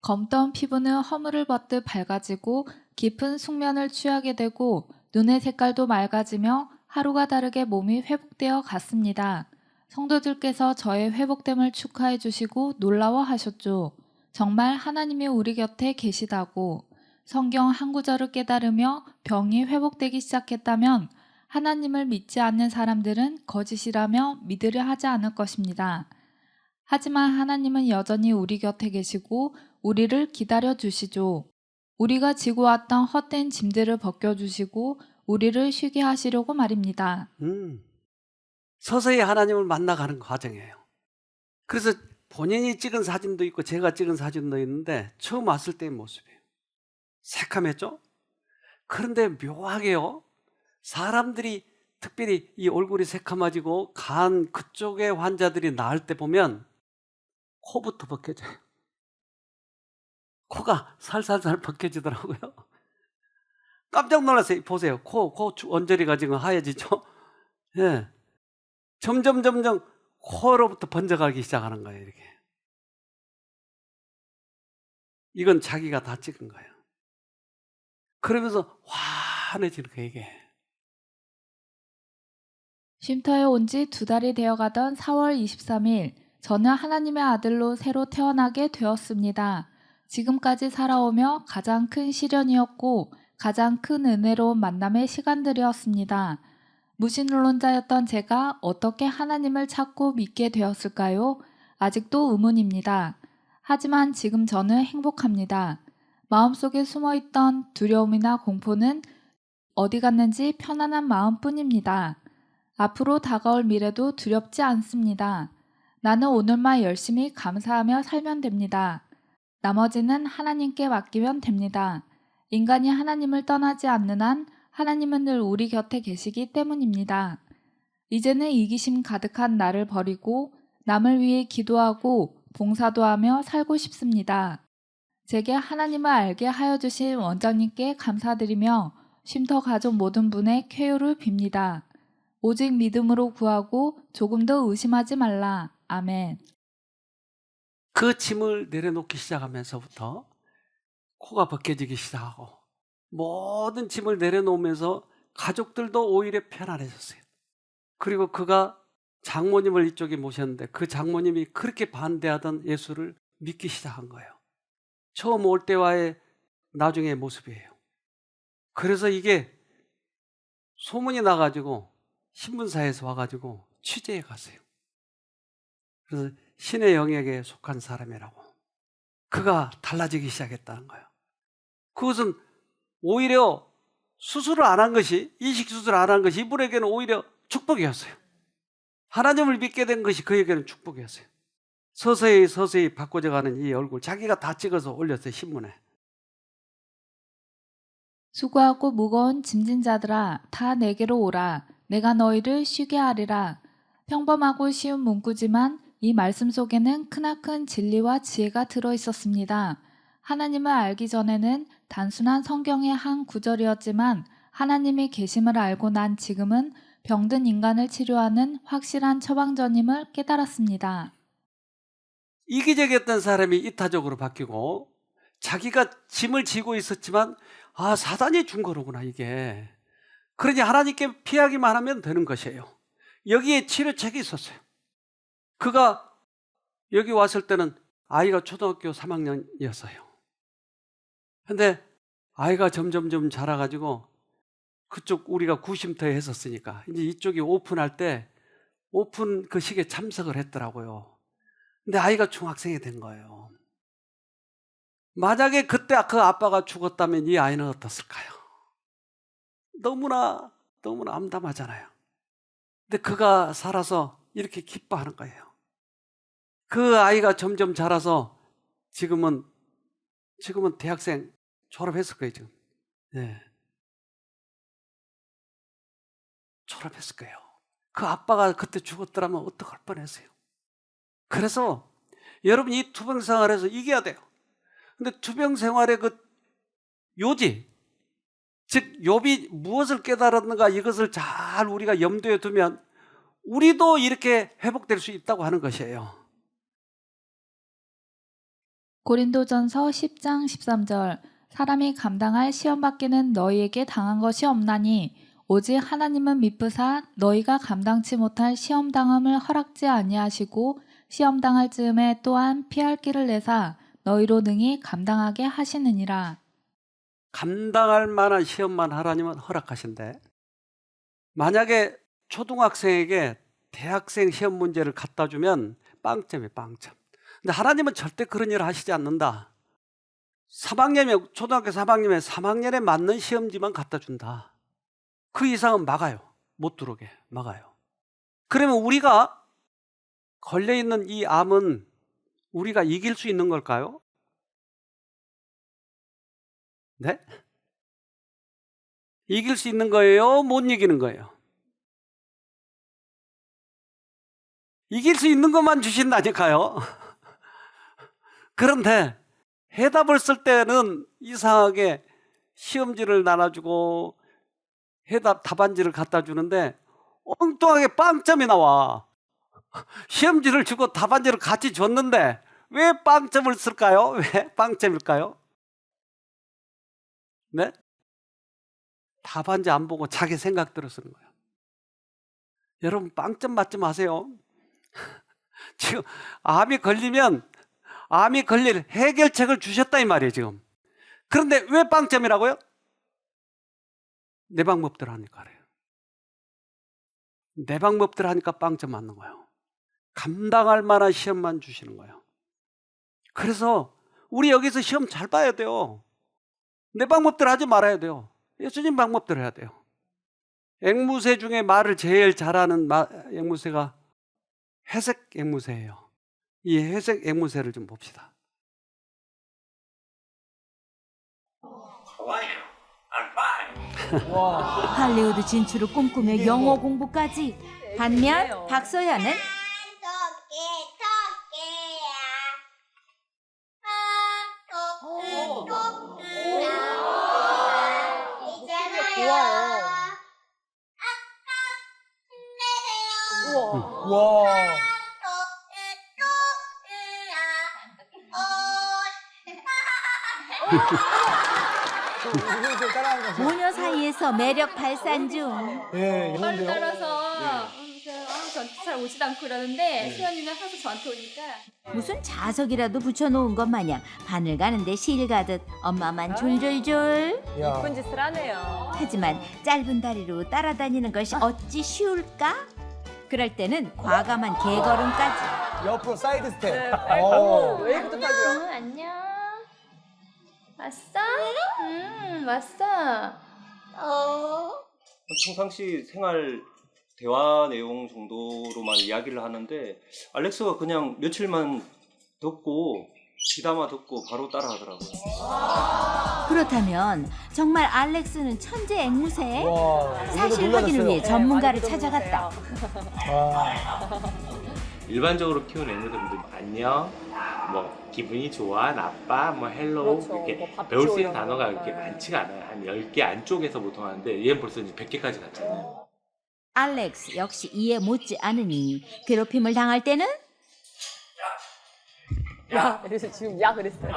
검던 피부는 허물을 벗듯 밝아지고 깊은 숙면을 취하게 되고 눈의 색깔도 맑아지며 하루가 다르게 몸이 회복되어 갔습니다. 성도들께서 저의 회복됨을 축하해 주시고 놀라워하셨죠. 정말 하나님이 우리 곁에 계시다고. 성경 한 구절을 깨달으며 병이 회복되기 시작했다면 하나님을 믿지 않는 사람들은 거짓이라며 믿으려 하지 않을 것입니다. 하지만 하나님은 여전히 우리 곁에 계시고 우리를 기다려 주시죠. 우리가 지고 왔던 헛된 짐들을 벗겨주시고 우리를 쉬게 하시려고 말입니다.
서서히 하나님을 만나가는 과정이에요. 그래서 본인이 찍은 사진도 있고 제가 찍은 사진도 있는데 처음 왔을 때의 모습이에요. 새카맸죠? 그런데 묘하게요. 사람들이 특별히 이 얼굴이 새카매지고 간 그쪽의 환자들이 나을 때 보면 코부터 벗겨져요. 코가 살살살 벗겨지더라고요. 깜짝 놀랐어요. 보세요. 코 언저리가 지금 하얘지죠? 예. 점점 코로부터 번져가기 시작하는 거예요. 이렇게. 이건 자기가 다 찍은 거예요. 그러면서 환해지는 거예요. 이게.
쉼터에 온 지 2달이 되어가던 4월 23일 저는 하나님의 아들로 새로 태어나게 되었습니다. 지금까지 살아오며 가장 큰 시련이었고 가장 큰 은혜로운 만남의 시간들이었습니다. 무신론자였던 제가 어떻게 하나님을 찾고 믿게 되었을까요? 아직도 의문입니다. 하지만 지금 저는 행복합니다. 마음속에 숨어있던 두려움이나 공포는 어디 갔는지 편안한 마음뿐입니다. 앞으로 다가올 미래도 두렵지 않습니다. 나는 오늘만 열심히 감사하며 살면 됩니다. 나머지는 하나님께 맡기면 됩니다. 인간이 하나님을 떠나지 않는 한 하나님은 늘 우리 곁에 계시기 때문입니다. 이제는 이기심 가득한 나를 버리고 남을 위해 기도하고 봉사도 하며 살고 싶습니다. 제게 하나님을 알게 하여 주신 원장님께 감사드리며 쉼터 가족 모든 분의 쾌유를 빕니다. 오직 믿음으로 구하고 조금 더 의심하지 말라. 아멘.
그 짐을 내려놓기 시작하면서부터 코가 벗겨지기 시작하고 모든 짐을 내려놓으면서 가족들도 오히려 편안해졌어요. 그리고 그가 장모님을 이쪽에 모셨는데 그 장모님이 그렇게 반대하던 예수를 믿기 시작한 거예요. 처음 올 때와의 나중의 모습이에요. 그래서 이게 소문이 나가지고 신문사에서 와가지고 취재해 갔어요. 그래서 신의 영역에 속한 사람이라고. 그가 달라지기 시작했다는 거예요. 그것은 오히려 수술을 안 한 것이, 이식수술을 안 한 것이 이분에게는 오히려 축복이었어요. 하나님을 믿게 된 것이 그에게는 축복이었어요. 서서히 바꿔져가는 이 얼굴, 자기가 다 찍어서 올렸어요, 신문에.
수고하고 무거운 짐진 자들아 다 내게로 오라. 내가 너희를 쉬게 하리라. 평범하고 쉬운 문구지만 이 말씀 속에는 크나큰 진리와 지혜가 들어 있었습니다. 하나님을 알기 전에는 단순한 성경의 한 구절이었지만 하나님이 계심을 알고 난 지금은 병든 인간을 치료하는 확실한 처방전임을 깨달았습니다.
이기적이었던 사람이 이타적으로 바뀌고 자기가 짐을 지고 있었지만 사단이 준 거로구나 이게. 그러니 하나님께 피하기만 하면 되는 것이에요. 여기에 치료책이 있었어요. 그가 여기 왔을 때는 아이가 초등학교 3학년이었어요. 근데 아이가 점점 자라가지고 그쪽 우리가 구심터에 했었으니까 이제 이쪽이 오픈할 때 오픈 그 식에 참석을 했더라고요. 근데 아이가 중학생이 된 거예요. 만약에 그때 그 아빠가 죽었다면 이 아이는 어떻을까요? 너무나 암담하잖아요. 근데 그가 살아서 이렇게 기뻐하는 거예요. 그 아이가 점점 자라서 지금은 대학생 졸업했을 거예요, 지금. 네. 졸업했을 거예요. 그 아빠가 그때 죽었더라면 어떡할 뻔했어요. 그래서 여러분 이 투병 생활에서 이겨야 돼요. 근데 투병 생활의 그 요지, 즉 욥이 무엇을 깨달았는가 이것을 잘 우리가 염두에 두면 우리도 이렇게 회복될 수 있다고 하는 것이에요.
고린도전서 10장 13절 사람이 감당할 시험 밖에는 너희에게 당한 것이 없나니 오직 하나님은 미쁘사 너희가 감당치 못할 시험 당함을 허락지 아니하시고 시험 당할 즈음에 또한 피할 길을 내사 너희로 능히 감당하게 하시느니라.
감당할 만한 시험만 하나님은 허락하신대. 만약에 초등학생에게 대학생 시험 문제를 갖다 주면 빵점이에요, 빵점. 근데 하나님은 절대 그런 일을 하시지 않는다. 3학년이면 초등학교 3학년이면 3학년에 맞는 시험지만 갖다 준다. 그 이상은 막아요. 못 들어오게 막아요. 그러면 우리가 걸려있는 이 암은 우리가 이길 수 있는 걸까요? 네? 이길 수 있는 거예요? 못 이기는 거예요? 이길 수 있는 것만 주신다니까요. 그런데 해답을 쓸 때는 이상하게 시험지를 나눠주고 답안지를 갖다 주는데 엉뚱하게 빵점이 나와. 시험지를 주고 답안지를 같이 줬는데 왜 빵점을 쓸까요? 왜 빵점일까요? 네? 답안지 안 보고 자기 생각대로 쓰는 거예요. 여러분 빵점 맞지 마세요. 지금 암이 걸릴 해결책을 주셨다 이 말이에요 지금. 그런데 왜 빵점이라고요? 내 방법대로 하니까 그래요. 내 방법대로 하니까 빵점 맞는 거예요. 감당할 만한 시험만 주시는 거예요. 그래서 우리 여기서 시험 잘 봐야 돼요. 내 방법대로 하지 말아야 돼요. 예수님 방법대로 해야 돼요. 앵무새 중에 말을 제일 잘하는 앵무새가 회색 앵무새예요. 이 회색 앵무새를 좀 봅시다.
할리우드 진출을 꿈꾸며 영어 공부까지. 반면 박소연은 모녀 사이에서 매력 발산 중.
오빠를 따라서 저한테 잘 오지도 않고 이러는데 수연이는 항상 저한테 오니까
무슨 자석이라도 붙여놓은 것 마냥 바늘 가는데 실 가듯 엄마만 졸졸졸.
예쁜 짓을 하네요.
하지만 짧은 다리로 따라다니는 것이 어찌 쉬울까? 그럴 때는 과감한 개걸음까지.
옆으로 사이드 스텝.
웨이브도 타고요.
안녕. 왔어? 왔어.
평상시 생활 대화 내용 정도로만 이야기를 하는데 알렉스가 그냥 며칠만 듣고 귀담아 듣고 바로 따라하더라고요.
그렇다면 정말 알렉스는 천재 앵무새?
와,
사실 확인을 위해 전문가를 찾아갔다.
일반적으로 키우는 앵무새분들 안녕, 뭐 기분이 좋아, 나빠, 뭐 헬로우
그렇죠.
이렇게
뭐 밥
배울 수
줘,
있는
이런
단어가
거.
그렇게 많지가 않아요. 한 10개 안쪽에서 보통 하는데 얘는 벌써 이제 100개까지 갔잖아요.
알렉스 역시 이해 못지 않으니 괴롭힘을 당할 때는
야, 그래서 지금 야 그랬어요.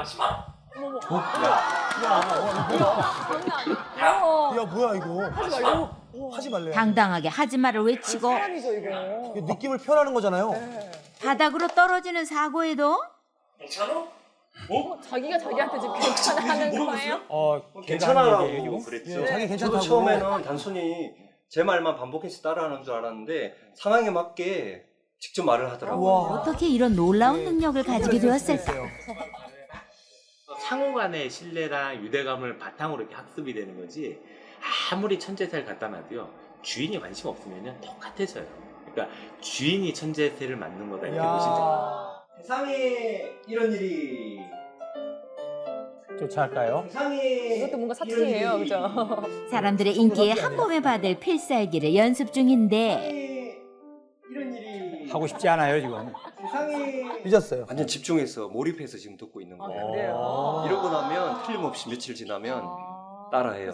야, 뭐야 이거?
하지 말고.
하지 말래요.
당당하게 하지 말을 외치고
사람이죠 이거.
이게 느낌을 표현하는 거잖아요.
바닥으로 떨어지는 사고에도
자기가 자기한테 지금 괜찮아하는 거예요?
괜찮아라고
예,
그랬죠.
자기 괜찮다고.
저도 처음에는 단순히 제 말만 반복해서 따라하는 줄 알았는데 상황에 맞게 직접 말을 하더라고요.
우와.
어떻게 이런 놀라운 능력을 가지게 되었을까?
상호 간의 신뢰랑 유대감을 바탕으로 이렇게 학습이 되는 거지 아무리 천재새를 갖다 놔도요 주인이 관심 없으면 똑같아져요. 그러니까 주인이 천재새를 만든 거다 이렇게 보시면 돼요.
야.
세상에 이런 일이
쫓아갈까요?
세상에
이것도 뭔가 사치예요, 그죠?
사람들의 인기에 한 몸에 받을 필살기를 연습 중인데
이런 일이
하고 싶지 않아요 지금.
세상에
삐졌어요.
완전 집중해서 몰입해서 지금 듣고 있는 거예요.
그래요?
이러고 나면 틀림없이 며칠 지나면 따라해요.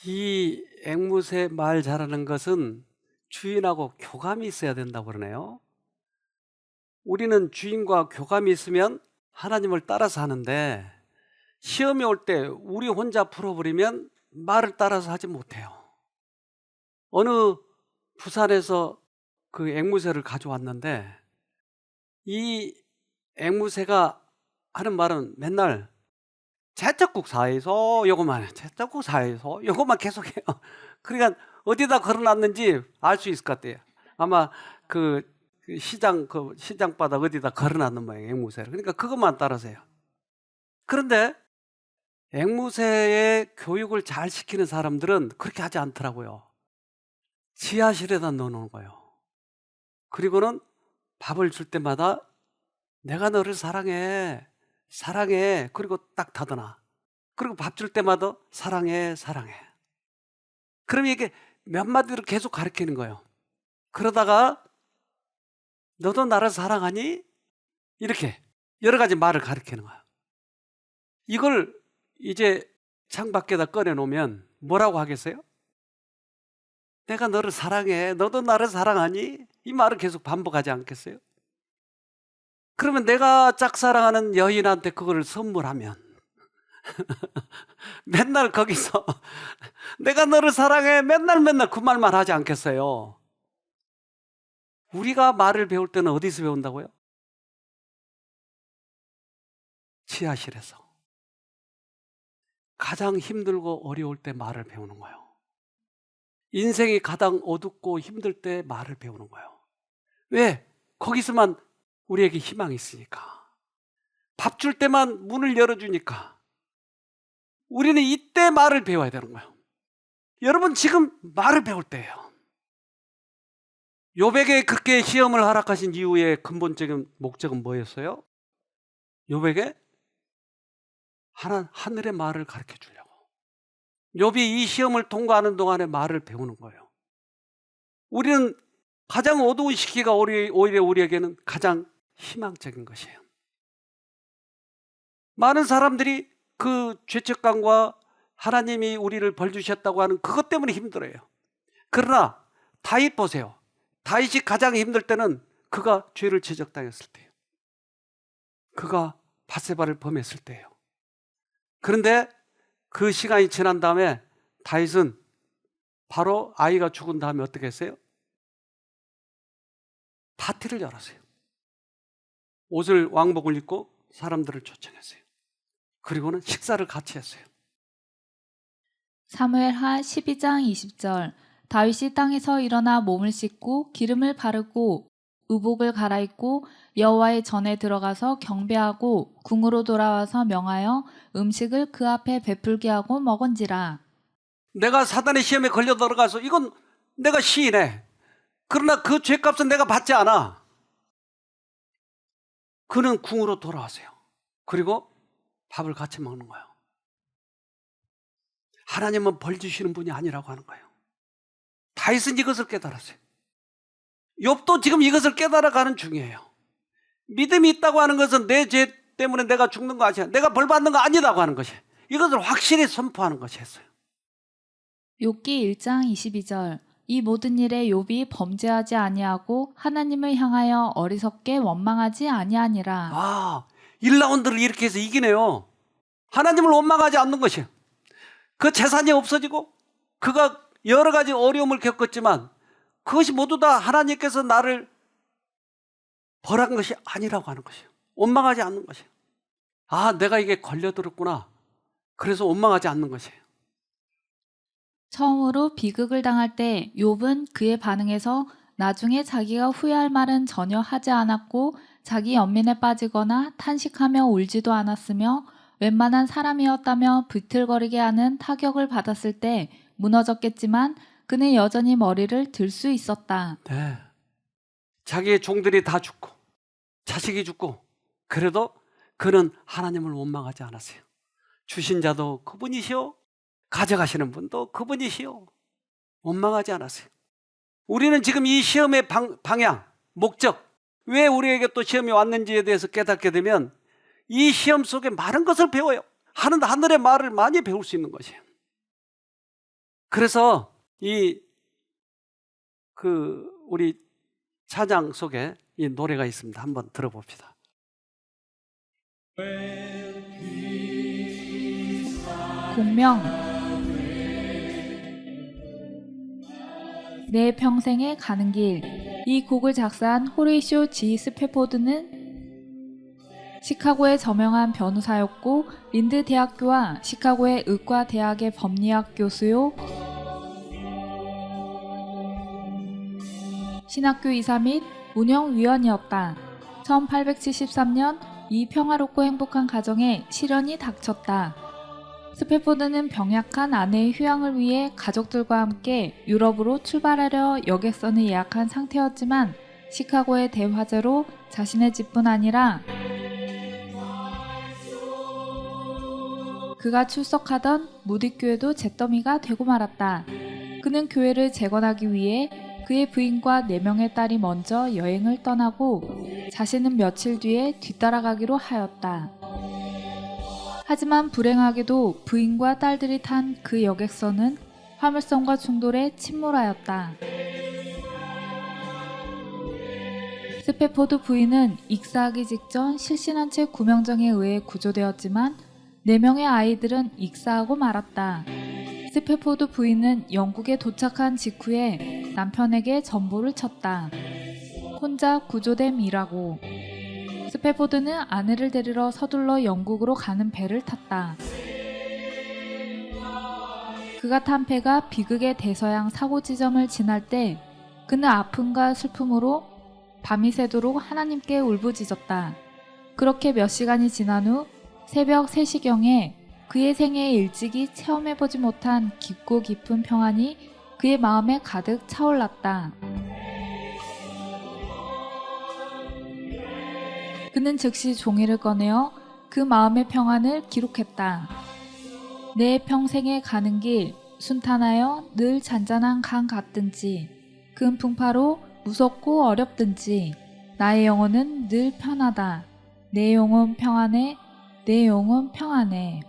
이 앵무새 말 잘하는 것은 주인하고 교감이 있어야 된다고 그러네요. 우리는 주인과 교감이 있으면 하나님을 따라서 하는데 시험이 올 때 우리 혼자 풀어버리면 말을 따라서 하지 못해요. 어느 부산에서 그 앵무새를 가져왔는데 이 앵무새가 하는 말은 맨날 제떡국 사이소 요거만 해. 제떡국 사이소 요거만 계속해요. 그러니까 어디다 걸어놨는지 알 수 있을 것 같아요. 아마 그 시장 바닥 어디다 걸어놨는 모양 앵무새를. 그러니까 그것만 따라서요. 그런데 앵무새의 교육을 잘 시키는 사람들은 그렇게 하지 않더라고요. 지하실에다 넣어놓은 거예요. 그리고는 밥을 줄 때마다 내가 너를 사랑해. 사랑해. 그리고 딱 닫아놔. 그리고 밥 줄 때마다 사랑해. 사랑해. 그럼 이게 몇 마디로 계속 가르치는 거예요. 그러다가 너도 나를 사랑하니? 이렇게 여러 가지 말을 가르치는 거예요. 이걸 이제 창밖에다 꺼내놓으면 뭐라고 하겠어요? 내가 너를 사랑해. 너도 나를 사랑하니? 이 말을 계속 반복하지 않겠어요? 그러면 내가 짝사랑하는 여인한테 그거를 선물하면 맨날 거기서 내가 너를 사랑해 맨날 그 말만 하지 않겠어요? 우리가 말을 배울 때는 어디서 배운다고요? 지하실에서. 가장 힘들고 어려울 때 말을 배우는 거예요. 인생이 가장 어둡고 힘들 때 말을 배우는 거예요. 왜? 거기서만 우리에게 희망이 있으니까. 밥 줄 때만 문을 열어주니까. 우리는 이때 말을 배워야 되는 거예요. 여러분 지금 말을 배울 때예요. 욥에게 그렇게 시험을 허락하신 이유의 근본적인 목적은 뭐였어요? 욥에게 하늘의 말을 가르쳐 주려고. 욥이 이 시험을 통과하는 동안에 말을 배우는 거예요. 우리는 가장 어두운 시기가 오히려 우리에게는 가장 희망적인 것이에요. 많은 사람들이 그 죄책감과 하나님이 우리를 벌 주셨다고 하는 그것 때문에 힘들어요. 그러나 다윗 보세요. 다윗이 가장 힘들 때는 그가 죄를 지적당했을 때예요. 그가 밧세바를 범했을 때예요. 그런데 그 시간이 지난 다음에 다윗은 바로 아이가 죽은 다음에 어떻게 했어요? 파티를 열었어요. 옷을 왕복을 입고 사람들을 초청했어요. 그리고는 식사를 같이 했어요.
사무엘하 12장 20절 다윗이 땅에서 일어나 몸을 씻고 기름을 바르고 의복을 갈아입고 여호와의 전에 들어가서 경배하고 궁으로 돌아와서 명하여 음식을 그 앞에 베풀게 하고 먹은지라.
내가 사단의 시험에 걸려 들어가서 이건 내가 시인해. 그러나 그 죄값은 내가 받지 않아. 그는 궁으로 돌아왔어요. 그리고 밥을 같이 먹는 거예요. 하나님은 벌 주시는 분이 아니라고 하는 거예요. 다윗은 이것을 깨달았어요. 욥도 지금 이것을 깨달아가는 중이에요. 믿음이 있다고 하는 것은 내 죄 때문에 내가 죽는 거 아니야. 내가 벌 받는 거 아니다고 하는 것이에요. 이것을 확실히 선포하는 것이었어요.
욥기 1장 22절. 이 모든 일에 욥이 범죄하지 아니하고 하나님을 향하여 어리석게 원망하지 아니하니라.
아, 1라운드를 이렇게 해서 이기네요. 하나님을 원망하지 않는 것이에요. 그 재산이 없어지고 그가 여러 가지 어려움을 겪었지만 그것이 모두 다 하나님께서 나를 벌한 것이 아니라고 하는 것이에요. 원망하지 않는 것이에요. 아, 내가 이게 걸려들었구나. 그래서 원망하지 않는 것이에요.
처음으로 비극을 당할 때 욥은 그의 반응에서 나중에 자기가 후회할 말은 전혀 하지 않았고 자기 연민에 빠지거나 탄식하며 울지도 않았으며 웬만한 사람이었다며 비틀거리게 하는 타격을 받았을 때 무너졌겠지만 그는 여전히 머리를 들 수 있었다.
네. 자기의 종들이 다 죽고 자식이 죽고 그래도 그는 하나님을 원망하지 않았어요. 주신 자도 그분이시오. 가져가시는 분도 그분이시오. 원망하지 않았어요. 우리는 지금 이 시험의 방향, 목적, 왜 우리에게 또 시험이 왔는지에 대해서 깨닫게 되면 이 시험 속에 많은 것을 배워요. 하늘의 말을 많이 배울 수 있는 것이에요. 그래서 우리 찬양 속에 이 노래가 있습니다. 한번 들어봅시다.
공명. 내 평생에 가는 길. 이 곡을 작사한 호레이쇼 G. 스패포드는 시카고의 저명한 변호사였고 린드 대학교와 시카고의 의과 대학의 법리학 교수요. 신학교 이사 및 운영위원이었다. 1873년 이 평화롭고 행복한 가정에 시련이 닥쳤다. 스패포드는 병약한 아내의 휴양을 위해 가족들과 함께 유럽으로 출발하려 여객선을 예약한 상태였지만 시카고의 대화재로 자신의 집뿐 아니라 그가 출석하던 무디교회도 잿더미가 되고 말았다. 그는 교회를 재건하기 위해 그의 부인과 4명의 딸이 먼저 여행을 떠나고 자신은 며칠 뒤에 뒤따라가기로 하였다. 하지만 불행하게도 부인과 딸들이 탄 그 여객선은 화물선과 충돌해 침몰하였다. 스패포드 부인은 익사하기 직전 실신한 채 구명정에 의해 구조되었지만 4명의 아이들은 익사하고 말았다. 스패포드 부인은 영국에 도착한 직후에 남편에게 전보를 쳤다. 혼자 구조됨이라고. 스패포드는 아내를 데리러 서둘러 영국으로 가는 배를 탔다. 그가 탄 배가 비극의 대서양 사고 지점을 지날 때 그는 아픔과 슬픔으로 밤이 새도록 하나님께 울부짖었다. 그렇게 몇 시간이 지난 후 새벽 3시경에 그의 생애에 일찍이 체험해보지 못한 깊고 깊은 평안이 그의 마음에 가득 차올랐다. 그는 즉시 종이를 꺼내어 그 마음의 평안을 기록했다. 내 평생에 가는 길 순탄하여 늘 잔잔한 강 같든지 큰 풍파로 무섭고 어렵든지 나의 영혼은 늘 편하다. 내 영혼 평안해. 내 영혼 평안해.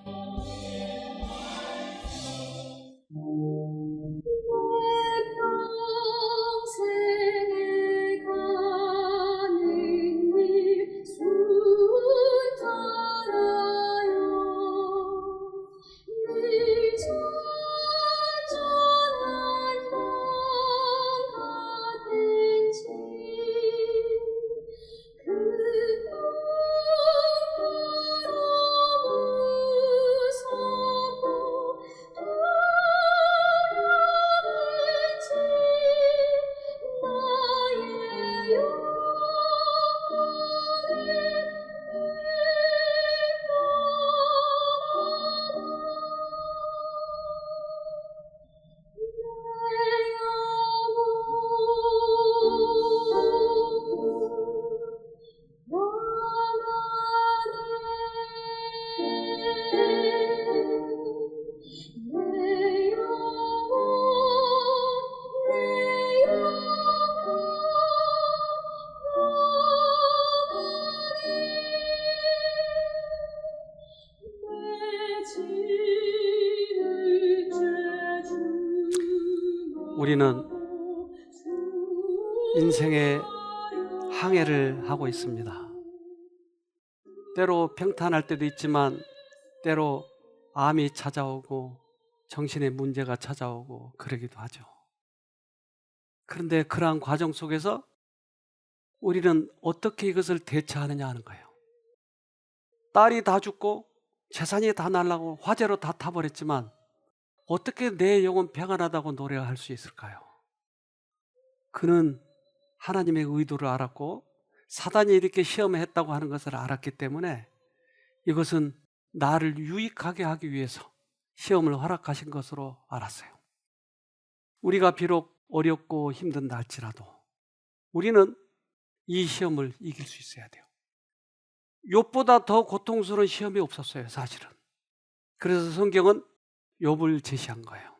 우리는 인생의 항해를 하고 있습니다. 때로 평탄할 때도 있지만 때로 암이 찾아오고 정신의 문제가 찾아오고 그러기도 하죠. 그런데 그러한 과정 속에서 우리는 어떻게 이것을 대처하느냐 하는 거예요. 딸이 다 죽고 재산이 다 날라고 화재로 다 타버렸지만 어떻게 내 영혼 평안하다고 노래할 수 있을까요? 그는 하나님의 의도를 알았고 사단이 이렇게 시험했다고 하는 것을 알았기 때문에 이것은 나를 유익하게 하기 위해서 시험을 허락하신 것으로 알았어요. 우리가 비록 어렵고 힘든다 할지라도 우리는 이 시험을 이길 수 있어야 돼요. 욥보다 더 고통스러운 시험이 없었어요, 사실은. 그래서 성경은 욥을 제시한 거예요.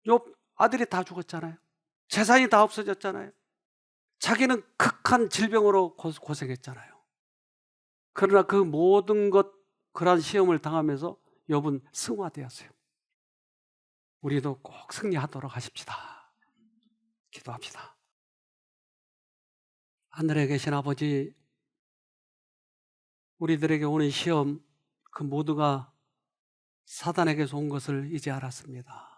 욥 아들이 다 죽었잖아요. 재산이 다 없어졌잖아요. 자기는 극한 질병으로 고생했잖아요. 그러나 그 모든 그러한 시험을 당하면서 욥은 승화되었어요. 우리도 꼭 승리하도록 하십시다. 기도합시다. 하늘에 계신 아버지, 우리들에게 오는 시험 그 모두가 사단에게서 온 것을 이제 알았습니다.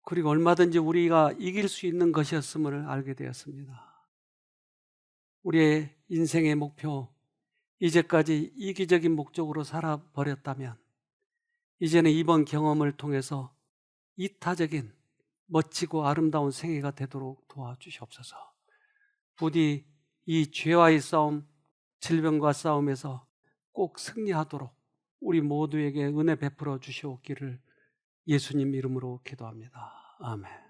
그리고 얼마든지 우리가 이길 수 있는 것이었음을 알게 되었습니다. 우리의 인생의 목표, 이제까지 이기적인 목적으로 살아버렸다면 이제는 이번 경험을 통해서 이타적인 멋지고 아름다운 생애가 되도록 도와주시옵소서. 부디 이 죄와의 싸움, 질병과 싸움에서 꼭 승리하도록 우리 모두에게 은혜 베풀어 주시옵기를 예수님 이름으로 기도합니다. 아멘.